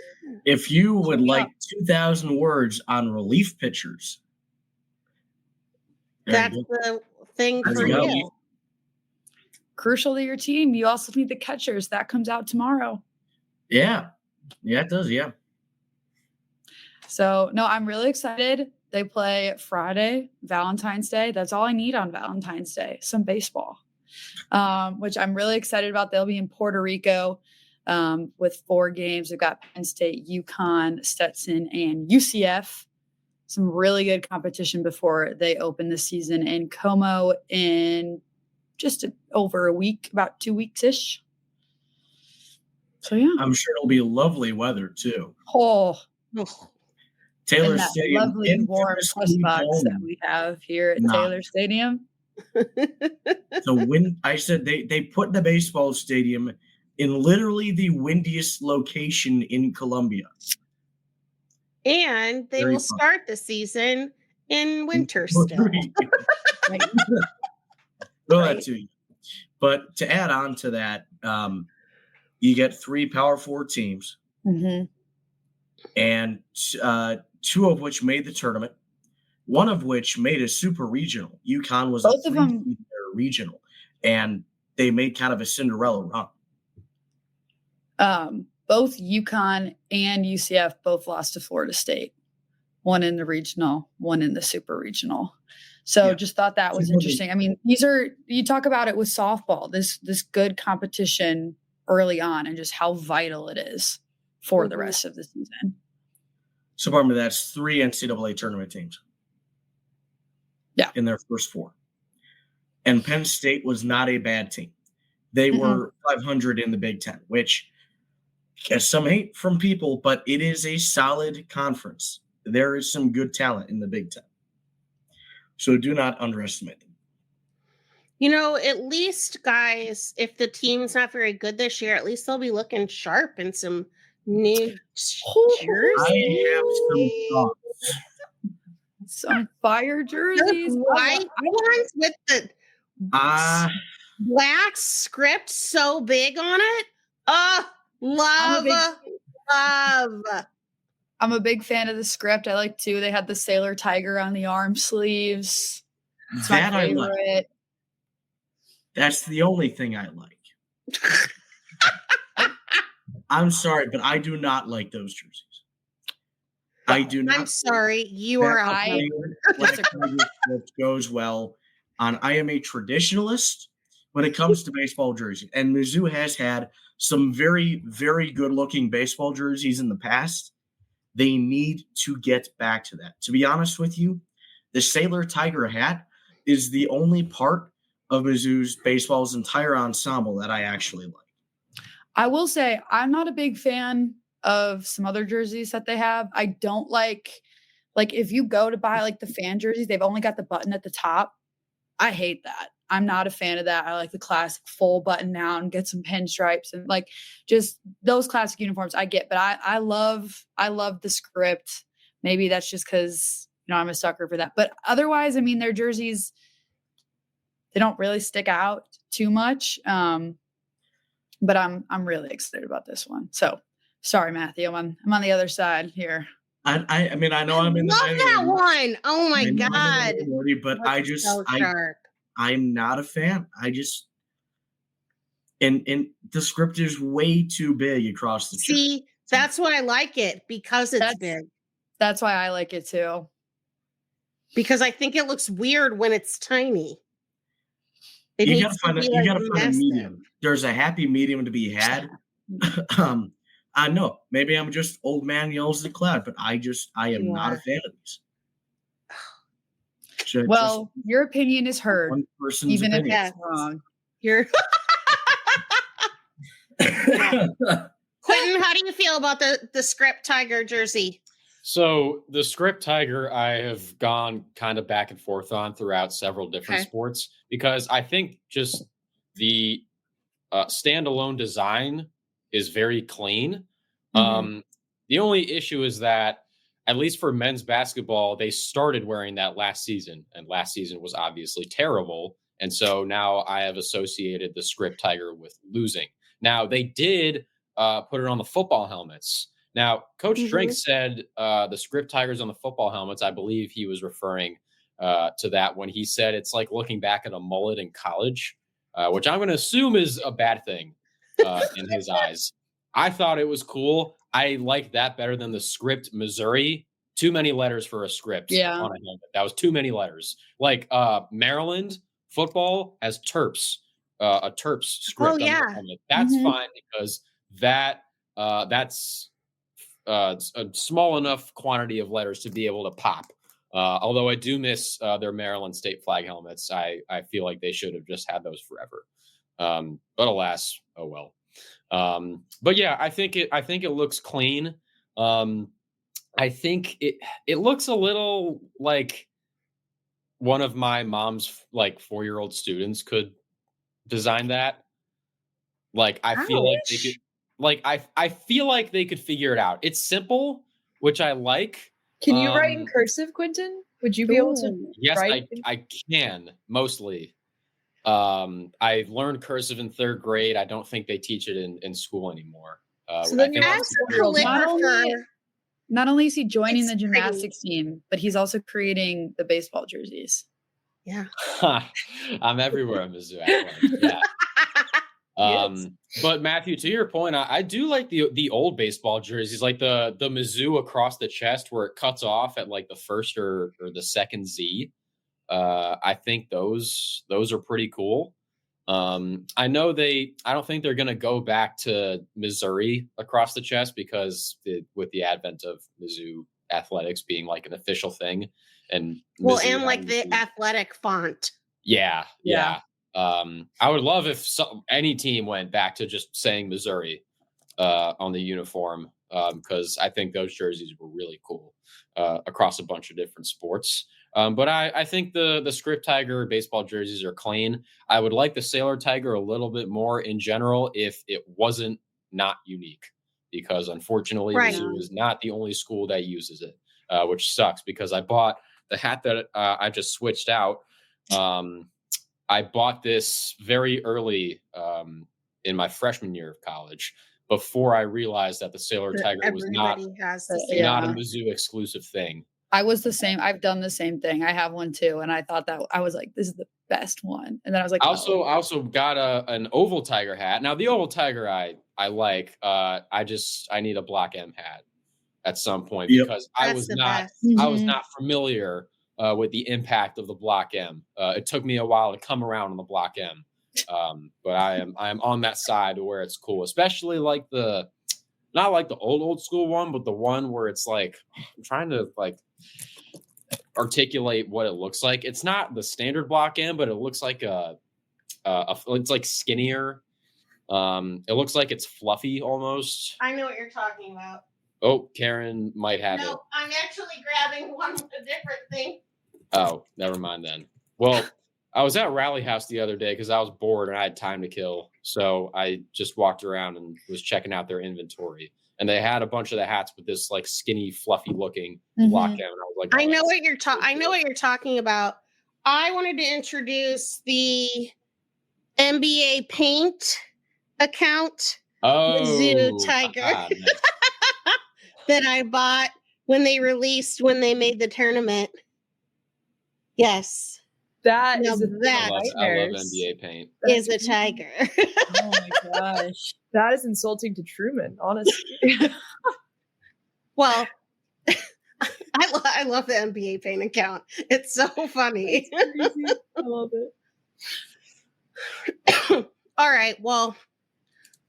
If you would like 2,000 words on relief pitchers, that's the thing for you. Crucial to your team. You also need the catchers. That comes out tomorrow. Yeah, it does. Yeah. So, no, I'm really excited. They play Friday, Valentine's Day. That's all I need on Valentine's Day. Some baseball. Which I'm really excited about. They'll be in Puerto Rico with 4 games. We've got Penn State, UConn, Stetson, and UCF. Some really good competition before they open the season in Como in just over a week, about 2 weeks-ish. So, yeah. I'm sure it'll be lovely weather, too. Oh. Taylor and that Stadium. Lovely warm press box that we have here at Taylor Stadium. So I said they put the baseball stadium in literally the windiest location in Colombia. And they will start the season in winter still. Well, that too. But to add on to that, you get 3 Power 4 teams, and 2 of which made the tournament. One of which made a super regional. UConn was both of them regional, and they made kind of a Cinderella run. Both UConn and UCF both lost to Florida State. One in the regional, one in the super regional. So just thought that was interesting. I mean, you talk about it with softball, this good competition early on and just how vital it is for the rest of the season. So, pardon me, that's 3 NCAA tournament teams. Yeah. In their first 4. And Penn State was not a bad team. They were 500 in the Big Ten, which gets some hate from people, but it is a solid conference. There is some good talent in the Big Ten. So do not underestimate them. At least, guys, if the team's not very good this year, at least they'll be looking sharp in some new jerseys. I have some thoughts. Some fire jerseys. Those white ones with the black script so big on it. Oh, love. I'm a big fan of the script. I like too. They had the sailor tiger on the arm sleeves. It's my favorite. I like. That's the only thing I like. I'm sorry, but I do not like those jerseys. I do not. I'm sorry, you are out. Goes well on. I am a traditionalist when it comes to baseball jerseys, and Mizzou has had some very, very good-looking baseball jerseys in the past. They need to get back to that. To be honest with you, the Sailor Tiger hat is the only part of Mizzou's baseball's entire ensemble that I actually like. I will say I'm not a big fan of some other jerseys that they have. I don't like if you go to buy like the fan jerseys, they've only got the button at the top. I hate that. I'm not a fan of that. I like the classic full button down, get some pinstripes and like just those classic uniforms I get, but I love the script. Maybe that's just because, I'm a sucker for that. But otherwise, I mean, their jerseys, they don't really stick out too much. But I'm really excited about this one. So sorry, Matthew, I'm on the other side here. I mean, I know I'm in the love that one. Oh my God. But I'm not a fan. And the script is way too big across the chest. See, that's why I like it, because it's big. That's why I like it too. Because I think it looks weird when it's tiny. You gotta find a medium. There's a happy medium to be had. I know. Maybe I'm just old man yells at the cloud, but I am not a fan of these. Your opinion is heard. One person's even opinion. if it's wrong. Quentin, how do you feel about the script tiger jersey? So the script tiger, I have gone kind of back and forth on throughout several different sports, because I think just the standalone design is very clean. The only issue is that, at least for men's basketball, they started wearing that last season, and last season was obviously terrible. And so now I have associated the script tiger with losing. Now, they did put it on the football helmets. Now, Coach Drink said the script tigers on the football helmets, I believe he was referring to that when he said it's like looking back at a mullet in college, which I'm going to assume is a bad thing in his eyes. I thought it was cool. I like that better than the script Missouri. Too many letters for a script on a helmet. That was too many letters. Like Maryland football has Terps, a Terps script on the helmet. That's fine, because that's a small enough quantity of letters to be able to pop. Although I do miss their Maryland state flag helmets. I feel like they should have just had those forever. But alas, oh well. But yeah, I think it looks clean. I think it looks a little like one of my mom's 4-year-old students could design that. Like, I feel like they could. Like, I feel like they could figure it out. It's simple, which I like. Can you write in cursive, Quentin? Would you be able to? Yes, write I can, mostly. I learned cursive in 3rd grade. I don't think they teach it in school anymore. So then not only is he joining the gymnastics team, but he's also creating the baseball jerseys. Yeah. I'm everywhere in Mizzou. Yeah. But Matthew, to your point, I do like the old baseball jerseys, like the Mizzou across the chest where it cuts off at like the first or the second Z. I think those are pretty cool. I know I don't think they're going to go back to Missouri across the chest, because with the advent of Mizzou athletics being like an official thing. And Well, Mizzou and like having the to- athletic font. yeah. Yeah. I would love if any team went back to just saying Missouri on the uniform, because I think those jerseys were really cool across a bunch of different sports. But I think the Script Tiger baseball jerseys are clean. I would like the Sailor Tiger a little bit more in general if it wasn't not unique, because unfortunately Right. Mizzou is not the only school that uses it, which sucks because I bought the hat that I just switched out. I bought this very early in my freshman year of college, before I realized that the Sailor Tiger was not Everybody has to Yeah. not a Mizzou exclusive thing. I was the same. I've done the same thing. I have one too. And I thought that I was like, this is the best one. And then I was like, I also got an oval tiger hat. Now the oval tiger I like. I need a Block M hat at some point, Yep. because I That's was the not best. I was Mhm. not familiar with the impact of the Block M. It took me a while to come around on the Block M. But I am on that side where it's cool, especially like not like the old school one, but the one where it's like, I'm trying to like articulate what it looks like. It's not the standard Block M, but it looks like it's like skinnier. It looks like it's fluffy almost. I know what you're talking about. Oh, Karen might have it. No, I'm actually grabbing one with a different thing. Oh, never mind then. Well, I was at Rally House the other day because I was bored and I had time to kill. So I just walked around and was checking out their inventory. And they had a bunch of the hats with this like skinny, fluffy looking Block M. And I was like, I oh, know that's- what you're talking about. I wanted to introduce the NBA Paint account Mizzou Tiger. nice. that I bought when they made the tournament. Yes, That Now is a that- I love nightmares. NBA paint. is a tiger. Oh my gosh. That is insulting to Truman, honestly. Well, I love the NBA Paint account. It's so funny. Crazy. I love it. All right, well,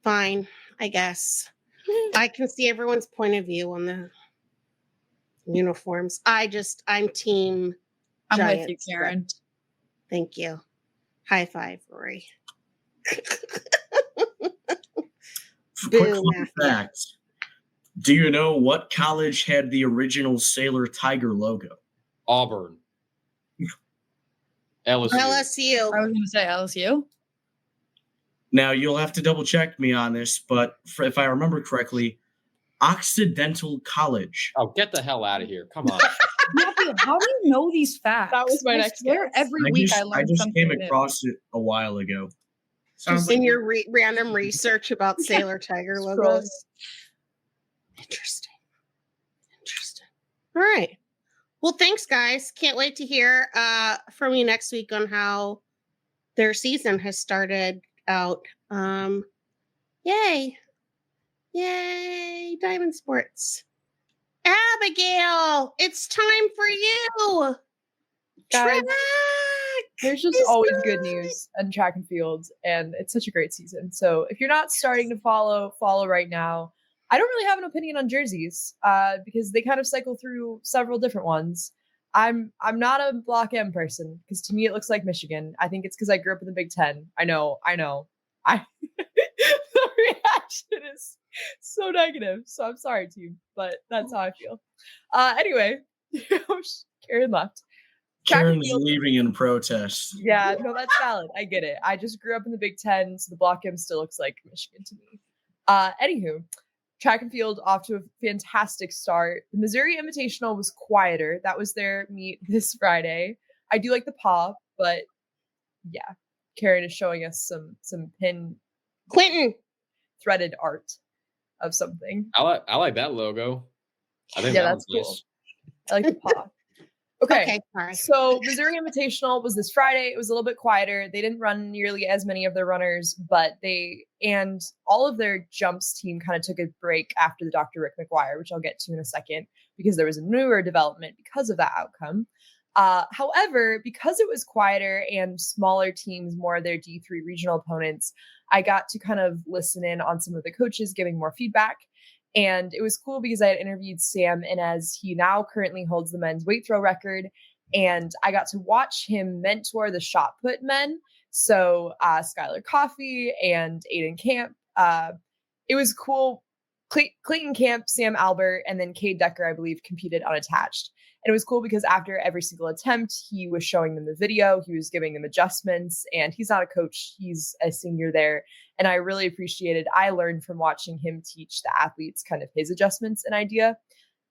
fine, I guess. I can see everyone's point of view on the uniforms. I'm team I'm with Giants, you, Karen. but thank you. High five, Rory. Quick Boom, fun fact. Do you know what college had the original Sailor Tiger logo? Auburn. LSU. LSU. I was going to say LSU. Now, you'll have to double check me on this, but if I remember correctly, Occidental College. Oh, get the hell out of here. Come on. Matthew, how do you know these facts? That was my I next swear guess. every week I learned just something came new. across it a while ago. Sounds Just like in your random research about Sailor Tiger Scrolling. logos. Interesting. All right. Well, thanks, guys. Can't wait to hear from you next week on how their season has started out. Yay. Diamond Sports. Abigail, it's time for you. Guys, Track There's just is always good. good news on track and field, and it's such a great season. So if you're not starting to follow right now. I don't really have an opinion on jerseys because they kind of cycle through several different ones. I'm not a Block M person because to me it looks like Michigan. I think it's because I grew up in the Big Ten. I know. The reaction is so negative. So I'm sorry, team, but that's how I feel. Anyway, Karen left. Track and Karen's field- leaving in protest. Yeah, no, that's valid. I get it. I just grew up in the Big Ten, so the Block M still looks like Michigan to me. Anywho, track and field off to a fantastic start. The Missouri Invitational was quieter. That was their meet this Friday. I do like the pop, but yeah, Karen is showing us some pin Quentin. threaded art of something. I like that logo. I think Yeah, that that's one's cool. nice. I like the pop. Okay. Sorry. So Missouri Invitational was this Friday. It was a little bit quieter. They didn't run nearly as many of their runners, but all of their jumps team kind of took a break after the Dr. Rick McGuire, which I'll get to in a second, because there was a newer development because of that outcome. However, because it was quieter and smaller teams, more of their D3 regional opponents, I got to kind of listen in on some of the coaches giving more feedback. And it was cool because I had interviewed Sam Inez. He now currently holds the men's weight throw record. And I got to watch him mentor the shot put men. So Skylar Coffey and Aiden Camp. It was cool. Clayton Camp, Sam Albert, and then Cade Decker, I believe, competed unattached. And it was cool because after every single attempt, he was showing them the video, he was giving them adjustments, and he's not a coach, he's a senior there. And I really appreciated, I learned from watching him teach the athletes kind of his adjustments and idea.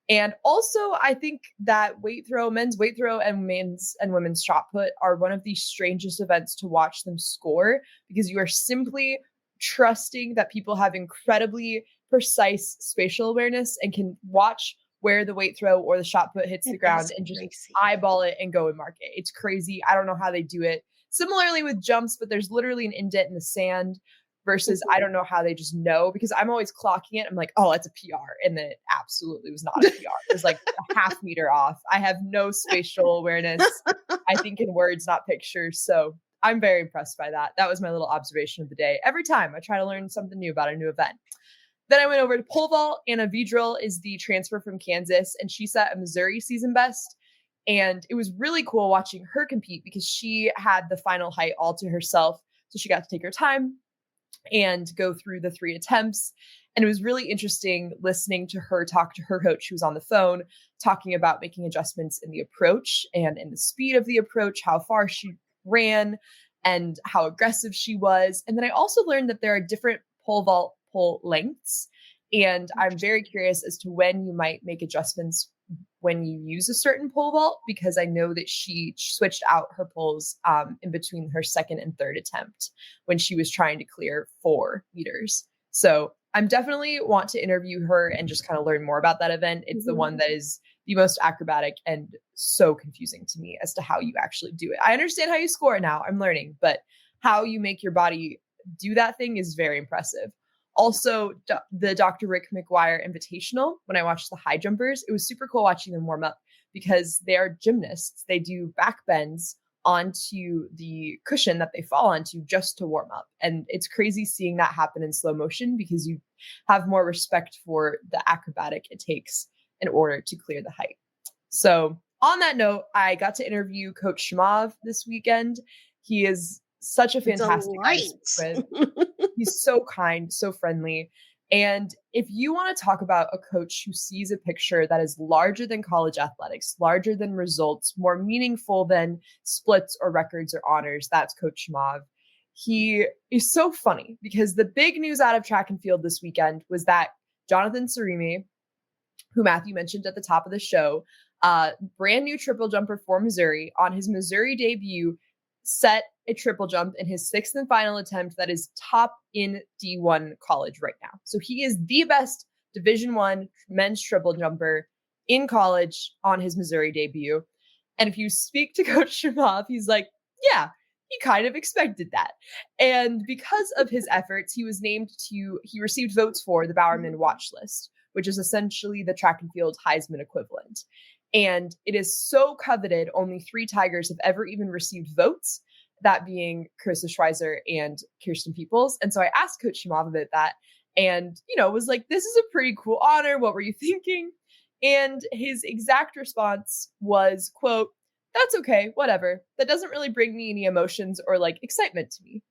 And also, I think that men's weight throw and men's and women's shot put are one of the strangest events to watch them score, because you are simply trusting that people have incredibly precise spatial awareness and can watch where the weight throw or the shot put hits the ground and just eyeball it and go and mark it. It's crazy. I don't know how they do it. Similarly with jumps, but there's literally an indent in the sand versus I don't know how they just know, because I'm always clocking it. I'm like, oh, that's a PR. And then it absolutely was not a PR. It was like a half meter off. I have no spatial awareness. I think in words, not pictures. So I'm very impressed by that. That was my little observation of the day. Every time I try to learn something new about a new event. Then I went over to pole vault. Anna Vidril is the transfer from Kansas, and she set a Missouri season best. And it was really cool watching her compete because she had the final height all to herself. So she got to take her time and go through the 3 attempts. And it was really interesting listening to her talk to her coach who was on the phone, talking about making adjustments in the approach and in the speed of the approach, how far she ran and how aggressive she was. And then I also learned that there are different pole vault pole lengths. And I'm very curious as to when you might make adjustments when you use a certain pole vault, because I know that she switched out her poles in between her second and third attempt when she was trying to clear 4 meters. So I'm definitely want to interview her and just kind of learn more about that event. It's the one that is the most acrobatic and so confusing to me as to how you actually do it. I understand how you score it now. I'm learning, but how you make your body do that thing is very impressive. Also, the Dr. Rick McGuire Invitational, when I watched the high jumpers, it was super cool watching them warm up because they are gymnasts. They do back bends onto the cushion that they fall onto just to warm up. And it's crazy seeing that happen in slow motion because you have more respect for the acrobatic it takes in order to clear the height. So on that note, I got to interview Coach Shmav this weekend. He is such a fantastic guy to speak with. He's so kind, so friendly. And if you want to talk about a coach who sees a picture that is larger than college athletics, larger than results, more meaningful than splits or records or honors, that's Coach Shmav. He is so funny because the big news out of track and field this weekend was that Jonathan Sarimi, who Matthew mentioned at the top of the show, brand new triple jumper for Missouri, on his Missouri debut, set a triple jump in his 6th and final attempt that is top in D1 college right now. So he is the best Division I men's triple jumper in college on his Missouri debut. And if you speak to Coach Shmav, he's like, yeah, he kind of expected that. And because of his efforts, he received votes for the Bowerman watch list, which is essentially the track and field Heisman equivalent. And it is so coveted, only 3 Tigers have ever even received votes, that being Carissa Schweizer and Kirsten Peoples. And so I asked Coach Shmav about that and, was like, this is a pretty cool honor. What were you thinking? And his exact response was, quote, "That's okay, whatever. That doesn't really bring me any emotions or like excitement to me."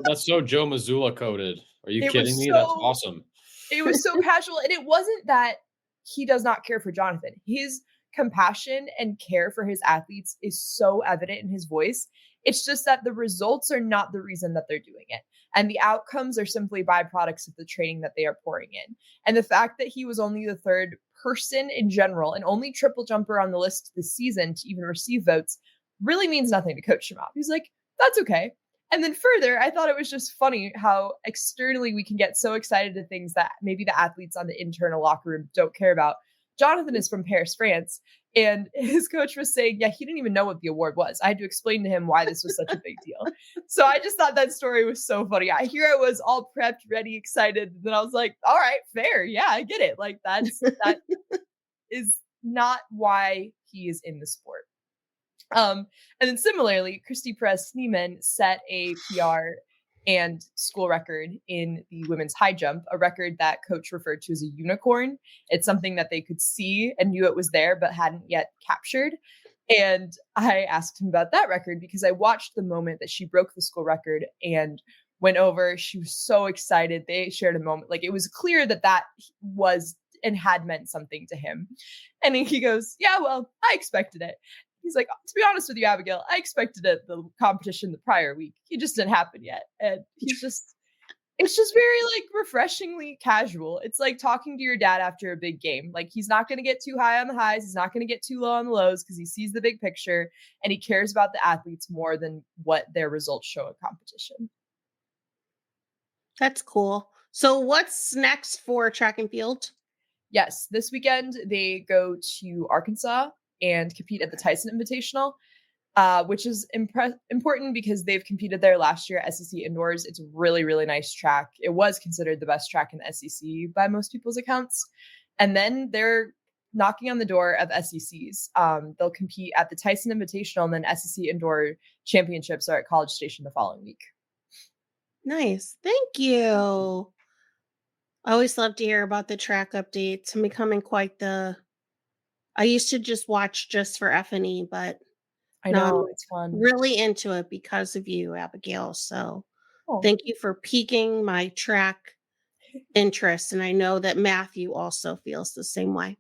That's so Joe Mazzulla coded. Are you kidding me? That's awesome. It was so casual. And it wasn't that he does not care for Jonathan. His compassion and care for his athletes is so evident in his voice. It's just that the results are not the reason that they're doing it. And the outcomes are simply byproducts of the training that they are pouring in. And the fact that he was only the 3rd person in general and only triple jumper on the list this season to even receive votes really means nothing to Coach Shmav. He's like, that's okay. And then further, I thought it was just funny how externally we can get so excited to things that maybe the athletes on the internal locker room don't care about. Jonathan is from Paris, France, and his coach was saying, yeah, he didn't even know what the award was. I had to explain to him why this was such a big deal. So I just thought that story was so funny. Here I was all prepped, ready, excited. And then I was like, all right, fair. Yeah, I get it. Like that is not why he is in the sport. And then similarly, Christy Perez Sneeman set a PR and school record in the women's high jump, a record that coach referred to as a unicorn. It's something that they could see and knew it was there, but hadn't yet captured. And I asked him about that record because I watched the moment that she broke the school record and went over. She was so excited. They shared a moment. Like, it was clear that that was and had meant something to him. And he goes, yeah, well, I expected it. He's like, to be honest with you, Abigail, I expected it the competition the prior week. It just didn't happen yet. And it's just very like refreshingly casual. It's like talking to your dad after a big game. Like, he's not going to get too high on the highs. He's not going to get too low on the lows because he sees the big picture and he cares about the athletes more than what their results show in competition. That's cool. So what's next for track and field? Yes, this weekend they go to Arkansas and compete at the Tyson Invitational, which is important because they've competed there last year at SEC Indoors. It's a really, really nice track. It was considered the best track in the SEC by most people's accounts. And then they're knocking on the door of SECs. They'll compete at the Tyson Invitational, and then SEC Indoor Championships are at College Station the following week. Nice. Thank you. I always love to hear about the track updates. I'm becoming quite I used to just watch just for F&E, but I know, it's fun. Really into it because of you, Abigail. So thank you for piquing my track interest. And I know that Matthew also feels the same way.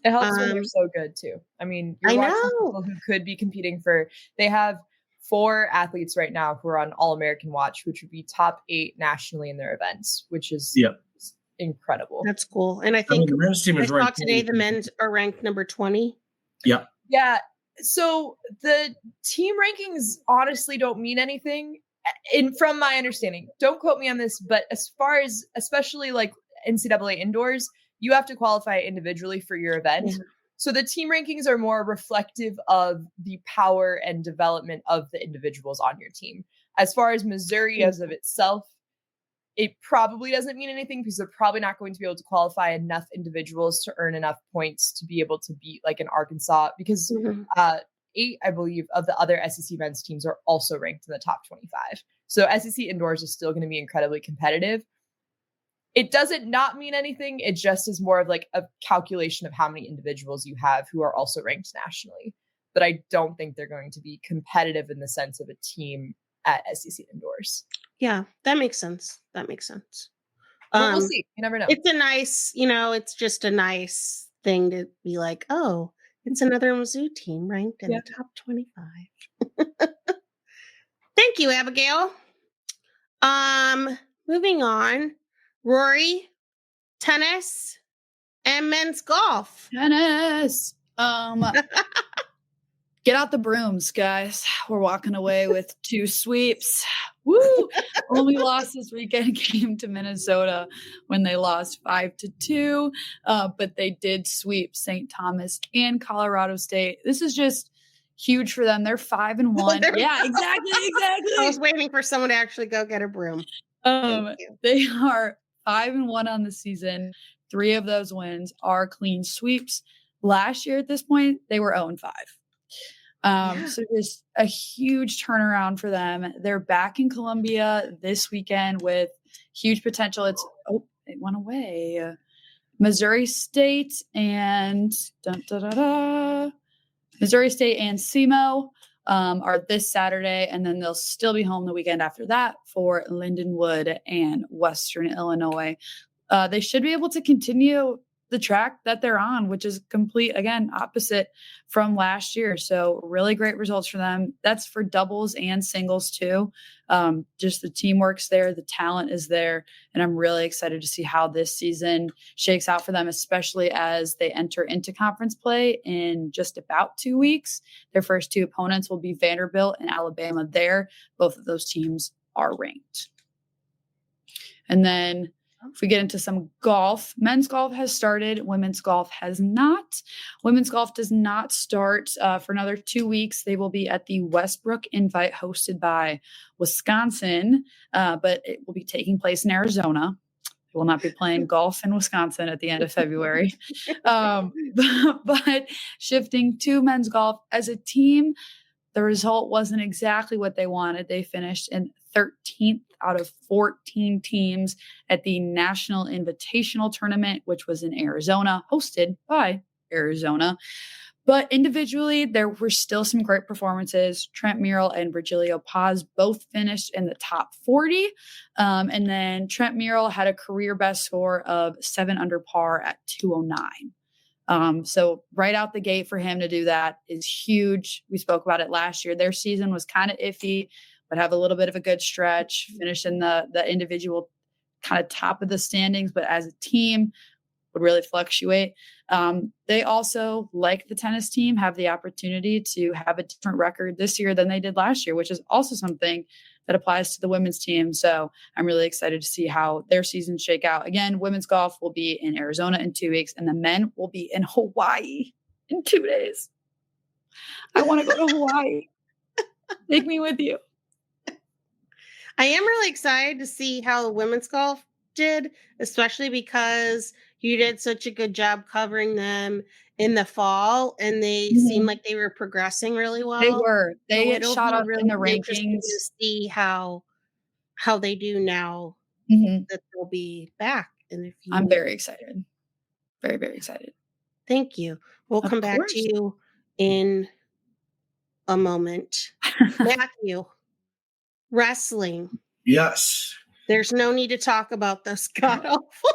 It helps when they're so good too. I mean, you're watching people who could be competing they have 4 athletes right now who are on All-American watch, which would be top 8 nationally in their events, which is incredible. That's cool. And I think the men's team is ranked today the men's are ranked number 20. Yeah. Yeah. So the team rankings honestly don't mean anything from my understanding. Don't quote me on this, but as far as especially like NCAA indoors, you have to qualify individually for your event. Yeah. So the team rankings are more reflective of the power and development of the individuals on your team. As far as Missouri as of itself, it probably doesn't mean anything because they're probably not going to be able to qualify enough individuals to earn enough points to be able to beat like an Arkansas because 8, I believe, of the other SEC men's teams are also ranked in the top 25. So SEC indoors is still going to be incredibly competitive. It doesn't not mean anything. It just is more of like a calculation of how many individuals you have who are also ranked nationally. But I don't think they're going to be competitive in the sense of a team at SEC indoors. Yeah, that makes sense. Well, we'll see. You never know. It's a nice, it's just a nice thing to be like, oh, it's another Mizzou team ranked in the top 25. Thank you, Abigail. Moving on. Rory, tennis, and men's golf. Tennis. Get out the brooms, guys. We're walking away with 2 sweeps. Woo! Only lost this weekend came to Minnesota when they lost 5-2. But they did sweep St. Thomas and Colorado State. This is just huge for them. They're 5-1. Yeah, exactly. I was waiting for someone to actually go get a broom. They are 5-1 on the season. 3 of those wins are clean sweeps. Last year at this point, they were 0-5. So just a huge turnaround for them. They're back in Columbia this weekend with huge potential. It went away. Missouri State and Missouri State and SEMO are this Saturday, and then they'll still be home the weekend after that for Lindenwood and Western Illinois. They should be able to continue the track that they're on, which is complete, again, opposite from last year. So really great results for them. That's for doubles and singles too. Just the teamwork's there, the talent is there, and I'm really excited to see how this season shakes out for them, especially as they enter into conference play in just about 2 weeks. Their first 2 opponents will be Vanderbilt and Alabama there. Both of those teams are ranked. And then if we get into some golf, men's golf has started. Women's golf has not. Women's golf does not start for another 2 weeks. They will be at the Westbrook Invite hosted by Wisconsin, but it will be taking place in Arizona. They will not be playing golf in Wisconsin at the end of February. But shifting to men's golf as a team, the result wasn't exactly what they wanted. They finished in 13th out of 14 teams at the National Invitational Tournament, which was in Arizona, hosted by Arizona. But individually, there were still some great performances. Trent Murrell and Virgilio Paz both finished in the top 40. And then Trent Murrell had a career best score of 7 under par at 209. So right out the gate for him to do that is huge. We spoke about it last year. Their season was kind of iffy, but have a little bit of a good stretch, finish in the individual kind of top of the standings, but as a team would really fluctuate. They also, like the tennis team, have the opportunity to have a different record this year than they did last year, which is also something that applies to the women's team. So I'm really excited to see how their seasons shake out. Again, women's golf will be in Arizona in 2 weeks, and the men will be in Hawaii in 2 days. I want to go to Hawaii. Take me with you. I am really excited to see how the women's golf did, especially because you did such a good job covering them in the fall, and they seemed like they were progressing really well. They were. They it'll shot be up in the interesting rankings. to see how they do now Mhm. that they'll be back in a few I'm weeks. very excited. Very, very excited. Thank you. We'll Of come back course. to you in a moment. Matthew, wrestling. Yes. There's no need to talk about this god awful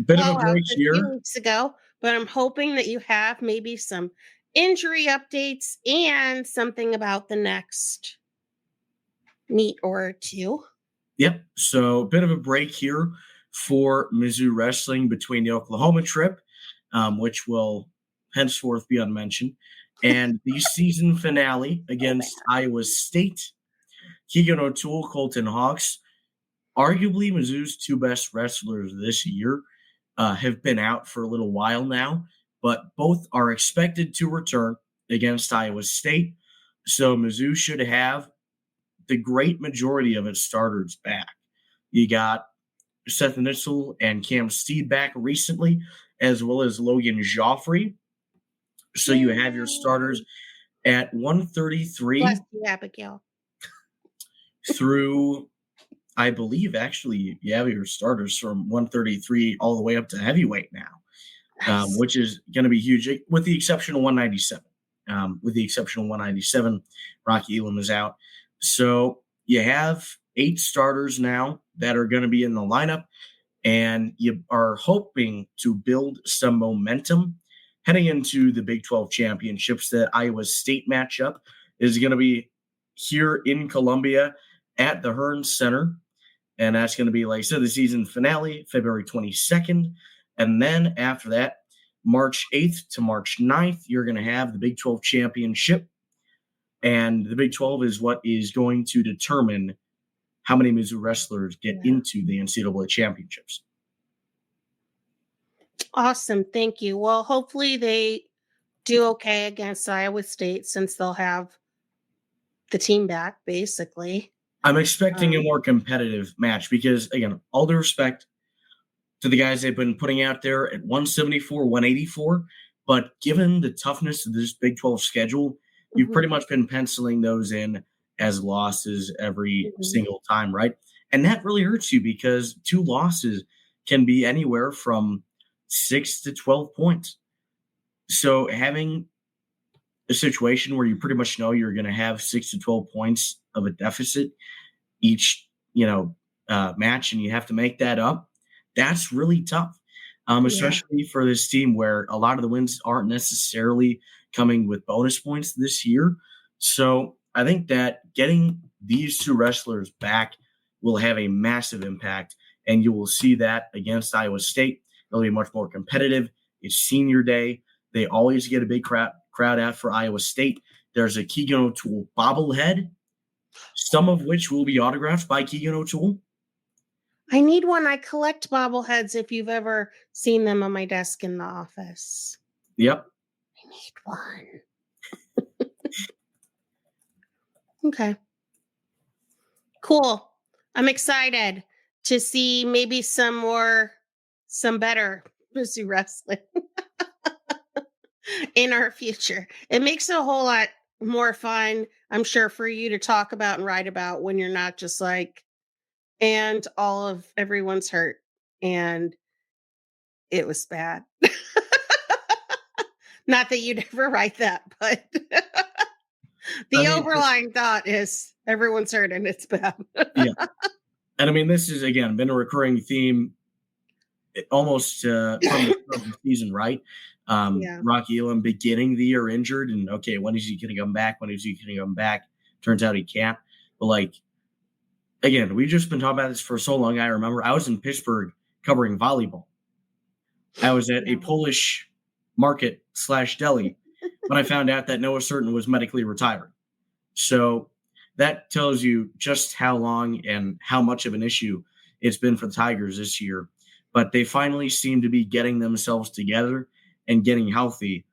Bit of a blowout break a few here. weeks ago, but I'm hoping that you have maybe some injury updates and something about the next meet or two. Yep. So a bit of a break here for Mizzou wrestling between the Oklahoma trip, which will henceforth be unmentioned, and the season finale against Iowa State. Keegan O'Toole, Colton Hawks, arguably Mizzou's 2 best wrestlers this year, have been out for a little while now, but both are expected to return against Iowa State. So Mizzou should have the great majority of its starters back. You got Seth Nitzel and Cam Steed back recently, as well as Logan Joffrey. So you have your starters at 133 Bless you, Abigail. through, I believe, actually, you have your starters from 133 all the way up to heavyweight now, Nice. which is going to be huge, with the exception of 197. With the exception of 197, Rocky Elam is out. So you have 8 starters now that are going to be in the lineup, and you are hoping to build some momentum heading into the Big 12 championships. That Iowa State matchup is going to be here in Columbia at the Hearn Center. And that's going to be, like I said, the season finale, February 22nd. And then after that, March 8th to March 9th, you're going to have the Big 12 championship. And the Big 12 is what is going to determine how many Mizzou wrestlers get into the NCAA championships. Awesome. Thank you. Well, hopefully they do okay against Iowa State, since they'll have the team back, basically. I'm expecting a more competitive match because, again, all due respect to the guys they've been putting out there at 174, 184, but given the toughness of this Big 12 schedule, you've pretty much been penciling those in as losses every single time, right? And that really hurts you because 2 losses can be anywhere from 6 to 12 points. So having a situation where you pretty much know you're going to have 6 to 12 points of a deficit each, match, and you have to make that up, that's really tough. Especially for this team where a lot of the wins aren't necessarily coming with bonus points this year. So I think that getting these 2 wrestlers back will have a massive impact, and you will see that against Iowa State. It'll be much more competitive. It's senior day. They always get a big crowd out for Iowa State. There's a Keegan O'Toole bobblehead, some of which will be autographed by Keegan O'Toole. I need one. I collect bobbleheads, if you've ever seen them on my desk in the office. Yep. I need one. Okay. Cool. I'm excited to see maybe some better Mizzou wrestling in our future. It makes it a whole lot more fun, I'm sure, for you to talk about and write about when you're not just like, and all of everyone's hurt and it was bad. Not that you'd ever write that, but the overlying thought is everyone's hurt and it's bad. Yeah. And I mean, this has, again, been a recurring theme almost from the start of the season, right? Rocky Elam beginning the year injured, and okay, when is he going to come back? When is he going to come back? Turns out he can't. But like, again, we've just been talking about this for so long. I remember I was in Pittsburgh covering volleyball. I was at a Polish market / deli when I found out that Noah Certain was medically retired. So that tells you just how long and how much of an issue it's been for the Tigers this year. But they finally seem to be getting themselves together and getting healthy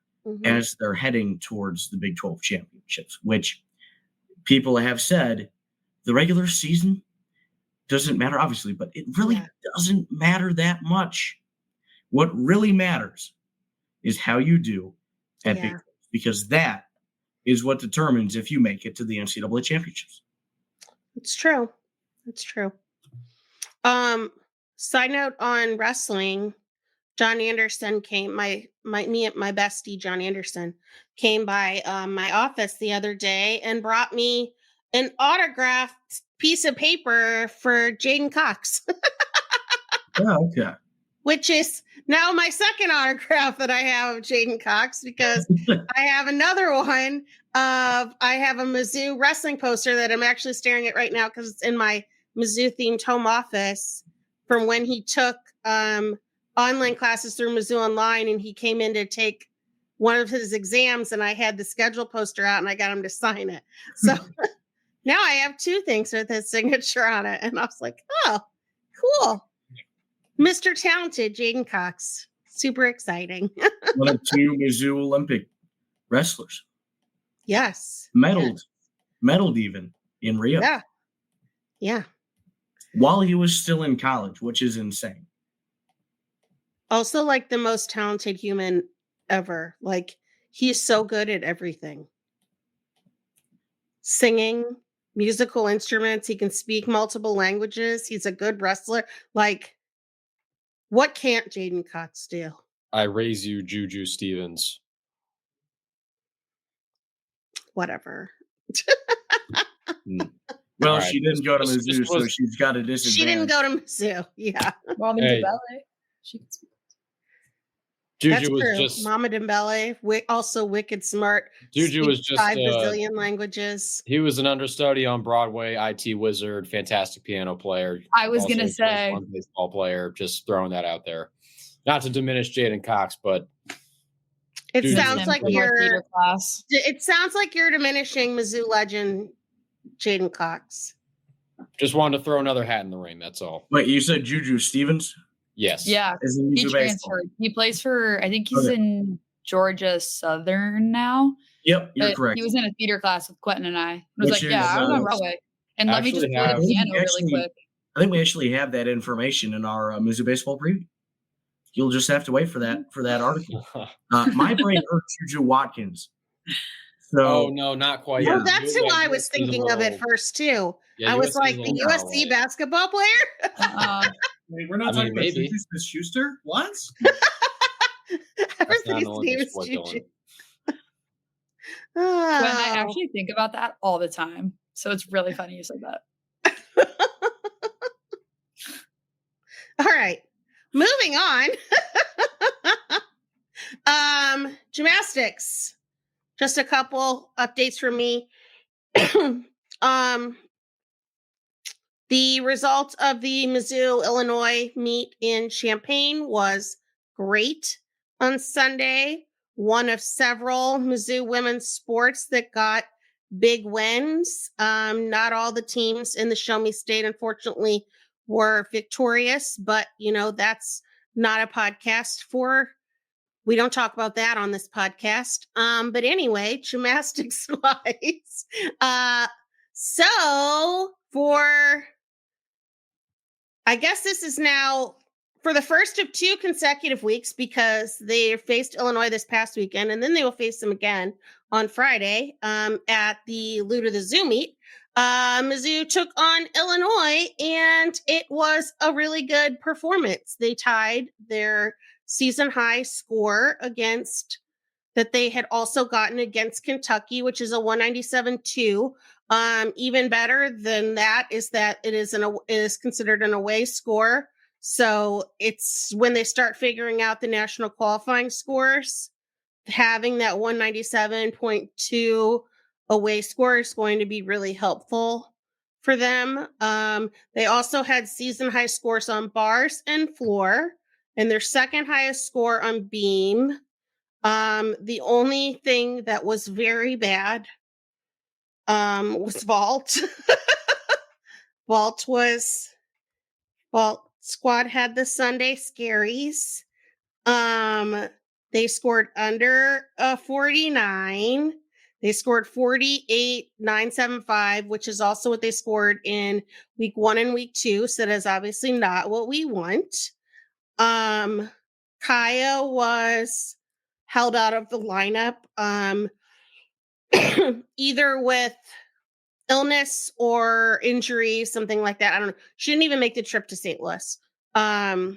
as they're heading towards the Big 12 championships, which people have said the regular season doesn't matter, obviously, but it really doesn't matter that much. What really matters is how you do at Big 12, because that is what determines if you make it to the NCAA championships. It's true. It's true. Side note on wrestling, John Anderson came, my bestie, John Anderson, came by my office the other day and brought me an autographed piece of paper for Jaden Cox. Oh, okay. Which is now my second autograph that I have of Jaden Cox, because I have another one of, I have a Mizzou wrestling poster that I'm actually staring at right now because it's in my Mizzou themed home office from when he took online classes through Mizzou Online, and he came in to take one of his exams, and I had the schedule poster out and I got him to sign it. So now I have two things with his signature on it. And I was like, oh, cool. Mr. Talented, Jaden Cox. Super exciting. One of two Mizzou Olympic wrestlers. Yes. Medaled even in Rio. Yeah. Yeah. While he was still in college, which is insane. Also, like, the most talented human ever. Like, he's so good at everything. Singing, musical instruments. He can speak multiple languages. He's a good wrestler. Like, what can't Jaden Cox do? I raise you, Juju Stevens. Whatever. Well, right. She didn't go to Mizzou, so she's got a disadvantage. She didn't go to Mizzou. Yeah. Mama Dembele. She can speak. Juju That's was true. just Mama Dembele, also wicked smart. Juju was just 5 bazillion languages. He was an understudy on Broadway, IT wizard, fantastic piano player. I was going to say one baseball player. Just throwing that out there, not to diminish Jaden Cox, but it sounds like you're. It sounds like you're diminishing Mizzou legend Jaden Cox. Just wanted to throw another hat in the ring. That's all. Wait, you said Juju Stevens? Yes. Yeah. He transferred. He plays for, I think he's in Georgia Southern now. Yep, you're correct. He was in a theater class with Quentin and I. I was like, I'm on Broadway. And let me just play the piano really quick. I think we actually have that information in our Mizzou baseball preview. You'll just have to wait for that article. My brain hurt Juju Watkins. So, no, not quite. Well, that's who I was thinking of at first too. I was like, the USC basketball player. Wait, we're not talking about Juju Smith-Schuster? What? Everybody's name is Juju. I actually think about that all the time. So it's really funny you said that. All right. Moving on. Gymnastics. Just a couple updates from me. The result of the Mizzou, Illinois meet in Champaign was great on Sunday. One of several Mizzou women's sports that got big wins. Not all the teams in the Show Me State, unfortunately, were victorious, but, that's not a podcast for. We don't talk about that on this podcast. But anyway, gymnastics wise. So I guess this is now for the first of 2 consecutive weeks, because they faced Illinois this past weekend, and then they will face them again on Friday at the Lou to the Zoo meet. Mizzou took on Illinois, and it was a really good performance. They tied their season high score against that they had also gotten against Kentucky, which is a 197-2. Even better than that is that it is considered an away score. So it's when they start figuring out the national qualifying scores, having that 197.2 away score is going to be really helpful for them. They also had season high scores on bars and floor, and their second highest score on beam. The only thing that was very bad was vault. Vault squad had the Sunday scaries. They scored under 49. They scored 48,975, which is also what they scored in week 1 and week 2. So that is obviously not what we want. Kaya was held out of the lineup, either with illness or injury, something like that. I don't know. She didn't even make the trip to St. Louis. I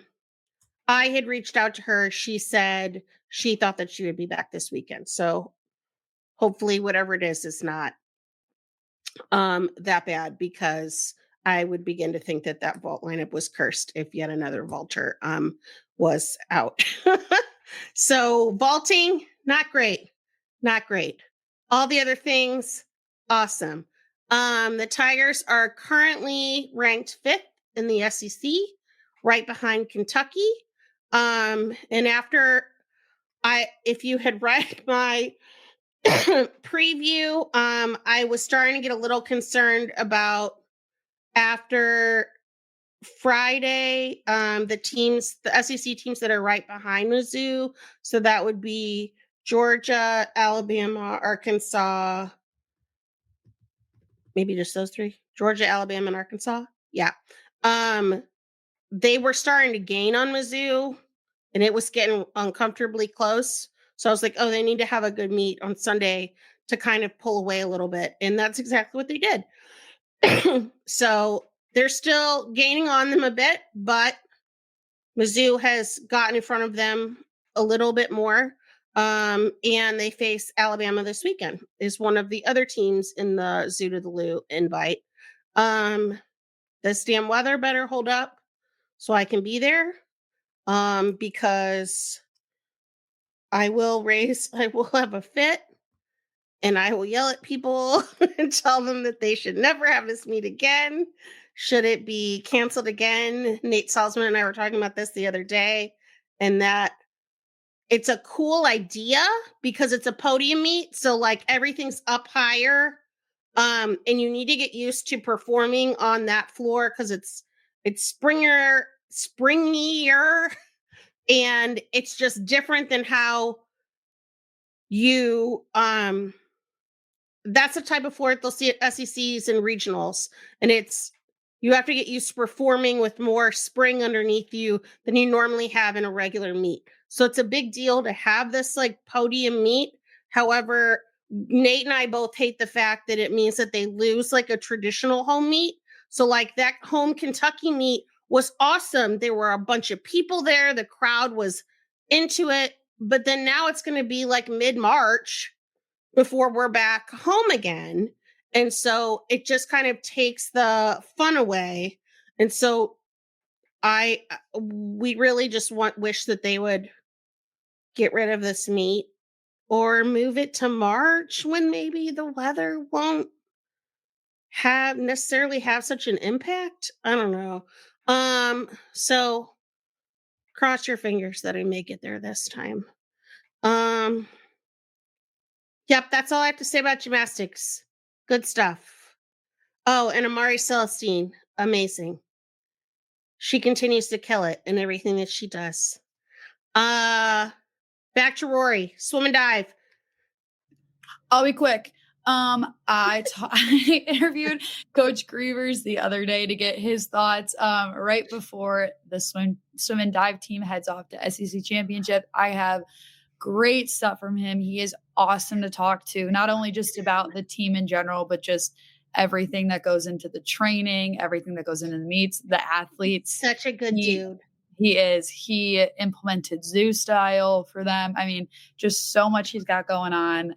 had reached out to her. She said she thought that she would be back this weekend. So hopefully whatever it is not that bad, because I would begin to think that vault lineup was cursed if yet another vaulter was out. So vaulting, not great. All the other things, awesome. The Tigers are currently ranked 5th in the SEC, right behind Kentucky. And if you had read my preview, I was starting to get a little concerned about after Friday, the SEC teams that are right behind Mizzou. So that would be Georgia, Alabama, Arkansas, maybe just those 3. Georgia, Alabama, and Arkansas. Yeah. They were starting to gain on Mizzou, and it was getting uncomfortably close. So I was like, oh, they need to have a good meet on Sunday to kind of pull away a little bit. And that's exactly what they did. So they're still gaining on them a bit, but Mizzou has gotten in front of them a little bit more. And they face Alabama this weekend, is one of the other teams in the Zoo to the Lou invite. This damn weather better hold up so I can be there, because I will have a fit, and I will yell at people and tell them that they should never have this meet again. Should it be canceled again? Nate Salzman and I were talking about this the other day, and that it's a cool idea because it's a podium meet. So like everything's up higher. And you need to get used to performing on that floor because it's springier, and it's just different than how you that's the type of floor they'll see at SECs and regionals, and you have to get used to performing with more spring underneath you than you normally have in a regular meet. So it's a big deal to have this like podium meet. However, Nate and I both hate the fact that it means that they lose like a traditional home meet. So like that home Kentucky meet was awesome. There were a bunch of people there. The crowd was into it. But then now it's going to be like mid-March before we're back home again. And so it just kind of takes the fun away. And so we really just wish that they would get rid of this meet or move it to March when maybe the weather won't necessarily have such an impact. I don't know. So cross your fingers that I make it there this time. Yep, that's all I have to say about gymnastics. Good stuff. Oh, and Amari Celestine, amazing. She continues to kill it in everything that she does. Back to Rory, swim and dive. I'll be quick. I interviewed Coach Grievers the other day to get his thoughts right before the swim and dive team heads off to SEC championship. I have great stuff from him. He is awesome to talk to, not only just about the team in general, but just everything that goes into the training, everything that goes into the meets, the athletes. Such a good dude. He is. He implemented zoo style for them. I mean, just so much he's got going on.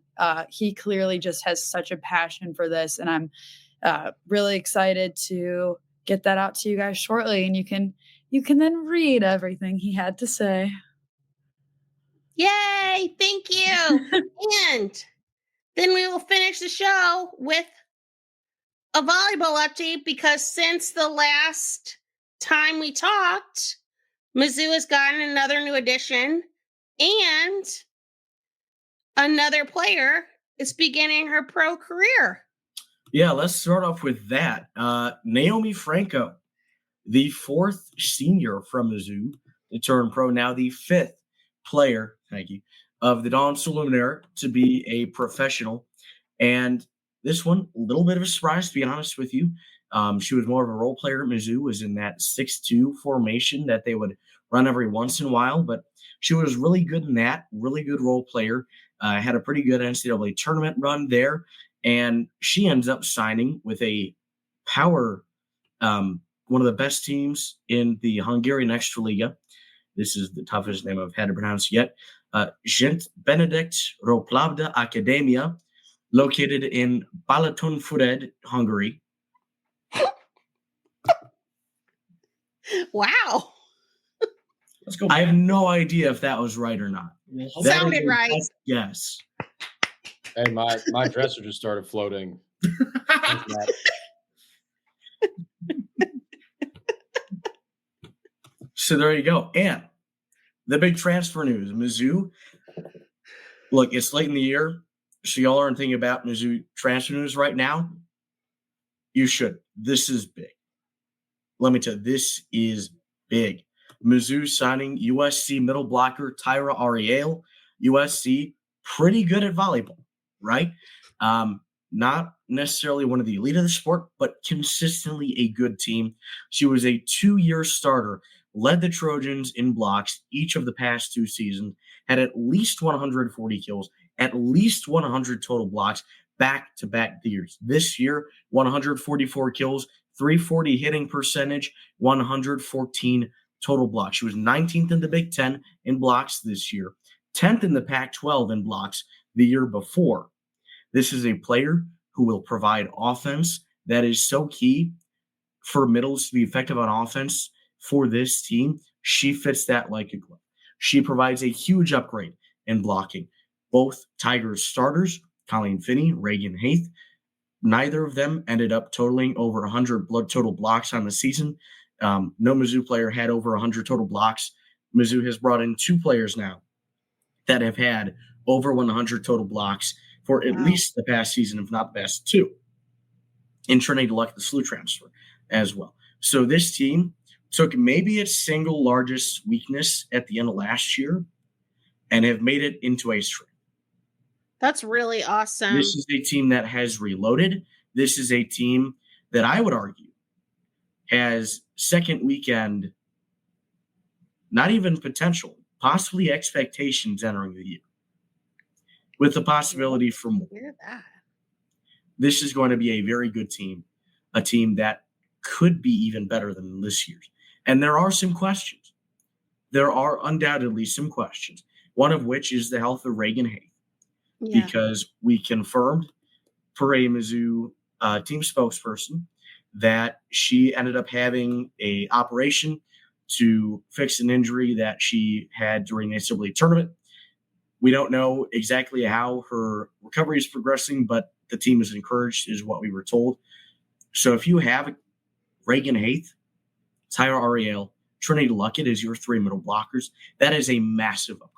He clearly just has such a passion for this. And I'm really excited to get that out to you guys shortly. And you can then read everything he had to say. Yay. Thank you. And then we will finish the show with a volleyball update, because since the last time we talked, Mizzou has gotten another new addition, and another player is beginning her pro career. Yeah, let's start off with that. Naomi Franco, the fourth senior from Mizzou to turn pro, now the fifth player, thank you, of the Dawn Luminaire to be a professional. And this one, a little bit of a surprise, to be honest with you. She was more of a role player at Mizzou, was in that 6-2 formation that they would run every once in a while, but she was really good in that, really good role player, had a pretty good NCAA tournament run there, and she ends up signing with a power, one of the best teams in the Hungarian Extraliga. This is the toughest name I've had to pronounce yet. Gent Benedict Roplavda Academia, located in Balatonfüred, Hungary. Wow. Let's go. I have no idea if that was right or not. Sounded right. Yes. Hey, my dresser just started floating. So there you go. And the big transfer news, Mizzou. Look, it's late in the year, so y'all aren't thinking about Mizzou transfer news right now. You should. This is big. Let me tell you, this is big. Mizzou signing USC middle blocker Tyra Ariel. USC, pretty good at volleyball, right? Not necessarily one of the elite of the sport, but consistently a good team. She was a 2-year starter, led the Trojans in blocks each of the past 2 seasons, had at least 140 kills, at least 100 total blocks back-to-back years. This year, 144 kills, 340 hitting percentage, 114 total blocks. She was 19th in the Big Ten in blocks this year, 10th in the Pac-12 in blocks the year before. This is a player who will provide offense that is so key for middles to be effective on offense for this team. She fits that like a glove. She provides a huge upgrade in blocking. Both Tigers starters, Colleen Finney, Reagan Haith, neither of them ended up totaling over 100 total blocks on the season. No Mizzou player had over 100 total blocks. Mizzou has brought in 2 players now that have had over 100 total blocks for at least the past season, if not the past 2. In Trinity Luck, the SLU transfer as well. So this team took maybe its single largest weakness at the end of last year and have made it into a strength. That's really awesome. This is a team that has reloaded. This is a team that I would argue has second weekend, not even potential, possibly expectations entering the year, with the possibility for more. Hear that. This is going to be a very good team, a team that could be even better than this year's. And there are some questions. There are undoubtedly some questions, one of which is the health of Reagan Haith. Yeah. Because we confirmed per a Mizzou team spokesperson that she ended up having a operation to fix an injury that she had during the NCAA tournament. We don't know exactly how her recovery is progressing, but the team is encouraged, is what we were told. So if you have Reagan Haith, Tyra Ariel, Trinity Luckett as your 3 middle blockers, that is a massive upgrade.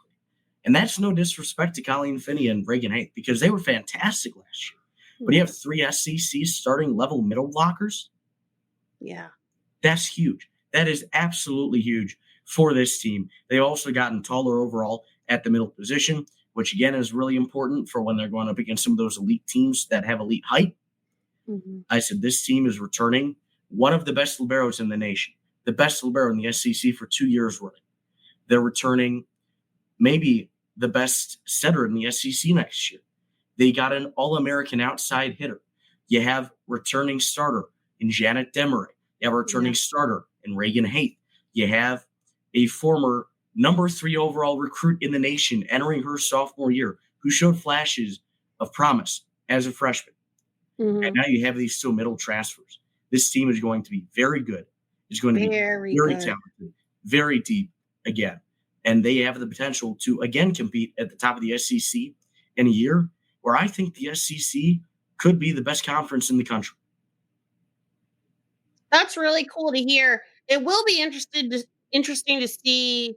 And that's no disrespect to Colleen Finney and Reagan Haith, because they were fantastic last year. But you have 3 SEC starting level middle blockers. Yeah. That's huge. That is absolutely huge for this team. They've also gotten taller overall at the middle position. which again is really important for when they're going up against some of those elite teams that have elite height. Mhm. I said this team is returning one of the best liberos in the nation, the best libero in the SEC for 2 years running. They're returning maybe the best setter in the SEC next year. They got an All-American outside hitter. You have returning starter in Janet Demery. You have a returning starter in Reagan Haight. You have a former number 3 overall recruit in the nation entering her sophomore year who showed flashes of promise as a freshman. Mhm. And now you have these two middle transfers. This team is going to be very good. It's going to be Very very good. talented, very deep again. And they have the potential to again compete at the top of the SEC in a year where I think the SEC could be the best conference in the country. That's really cool to hear. It will be interesting to see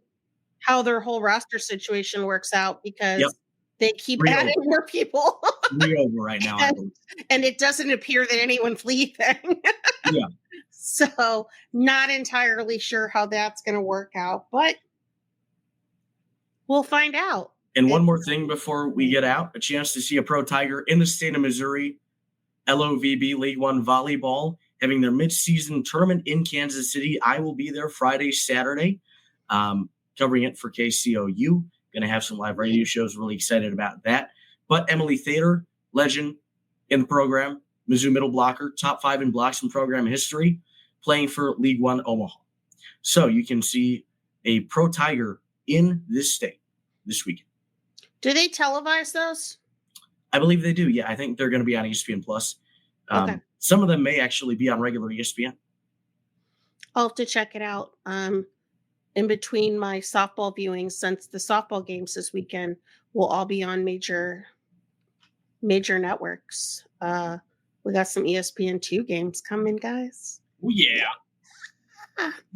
how their whole roster situation works out because Yep. they keep 3 adding over. more people. 3 over right now, I and, believe. and it doesn't appear that anyone's leaving. Yeah. So not entirely sure how that's going to work out, but we'll find out. And one more thing before we get out, a chance to see a pro Tiger in the state of Missouri, LOVB League One Volleyball, having their midseason tournament in Kansas City. I will be there Friday, Saturday, covering it for KCOU. Going to have some live radio shows. Really excited about that. But Emily Thader, legend in the program, Mizzou middle blocker, top 5 in blocks in program history, playing for League One Omaha. So you can see a pro Tiger in this state this weekend. Do they televise those? I believe they do. Yeah, I think they're going to be on ESPN Plus. Okay. Some of them may actually be on regular ESPN. I'll have to check it out. In between my softball viewings, since the softball games this weekend will all be on major networks. We got some ESPN2 games coming, guys. Oh yeah.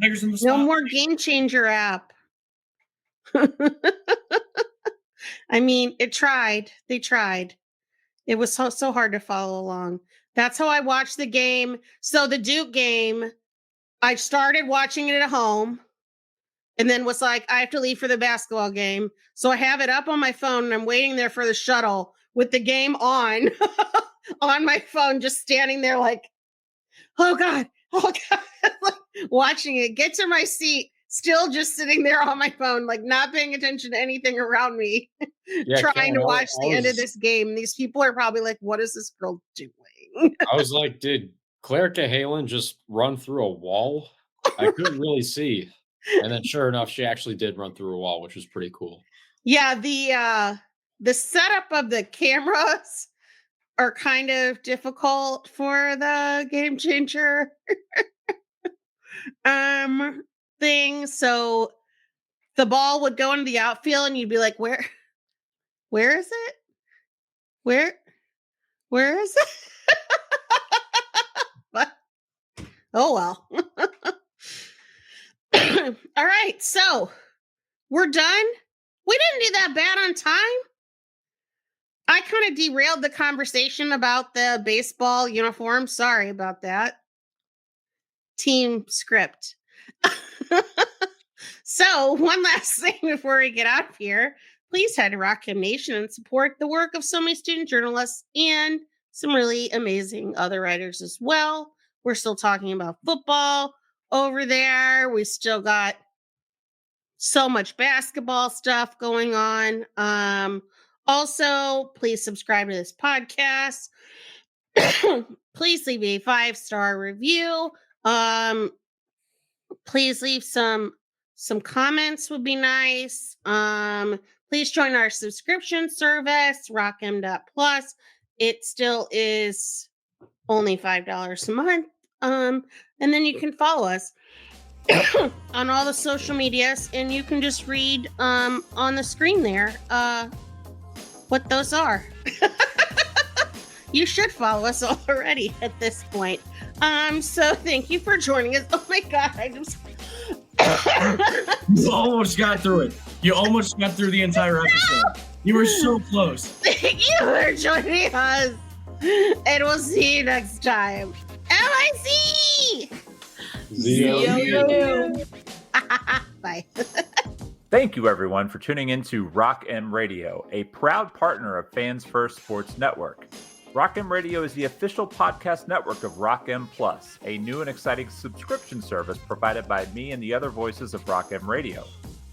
Tigers in the No spot. more Game Changer app. I mean, they tried. It was so hard to follow along. That's how I watched the game. So the Duke game, I started watching it at home and then was like, I have to leave for the basketball game. So I have it up on my phone and I'm waiting there for the shuttle with the game on, on my phone, just standing there like, oh God, like, watching it, get to my seat, still just sitting there on my phone, like not paying attention to anything around me, trying Karen, to watch the end of this game. These people are probably like, what is this girl doing? I was like, did Claire Cahalan just run through a wall? I couldn't really see. And then sure enough, she actually did run through a wall, which was pretty cool. Yeah, the setup of the cameras are kind of difficult for the Game Changer thing. So the ball would go into the outfield and you'd be like, where is it? Where is it? But oh well. All right, so we're done. We didn't do that bad on time. I kind of derailed the conversation about the baseball uniform. Sorry about that. Team script. So, one last thing before we get out of here. Please head to Rock Him Nation and support the work of so many student journalists and some really amazing other writers as well. We're still talking about football over there. We still got so much basketball stuff going on. Also, please subscribe to this podcast. Please leave a 5-star review. Please leave some comments would be nice. Please join our subscription service, rockm.plus. It still is only $5 a month. And then you can follow us on all the social medias, and you can just read on the screen there what those are. You should follow us already at this point. So thank you for joining us. Oh my God, I just You almost got through it. You almost got through the entire episode. You were so close. Thank you for joining us. And we'll see you next time. MIC! Zio. Bye. Thank you, everyone, for tuning in to Rock M Radio, a proud partner of Fans First Sports Network. Rock M Radio is the official podcast network of Rock M Plus, a new and exciting subscription service provided by me and the other voices of Rock M Radio.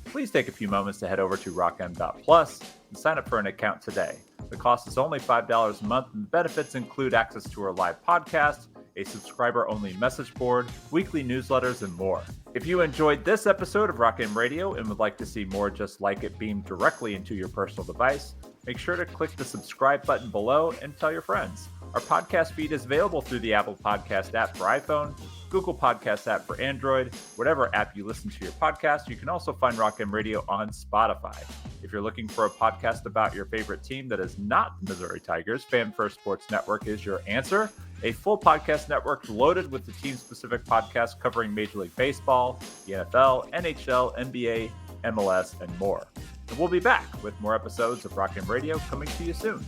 Please take a few moments to head over to rockm.plus and sign up for an account today. The cost is only $5 a month, and the benefits include access to our live podcast, a subscriber-only message board, weekly newsletters, and more. If you enjoyed this episode of Rock M Radio and would like to see more just like it beamed directly into your personal device, make sure to click the subscribe button below and tell your friends. Our podcast feed is available through the Apple Podcast app for iPhone, Google Podcast app for Android, whatever app you listen to your podcast. You can also find Rock M Radio on Spotify. If you're looking for a podcast about your favorite team that is not the Missouri Tigers, Fan First Sports Network is your answer. A full podcast network loaded with the team-specific podcasts covering Major League Baseball, the NFL, NHL, NBA, MLS, and more. And we'll be back with more episodes of Rock M Radio coming to you soon.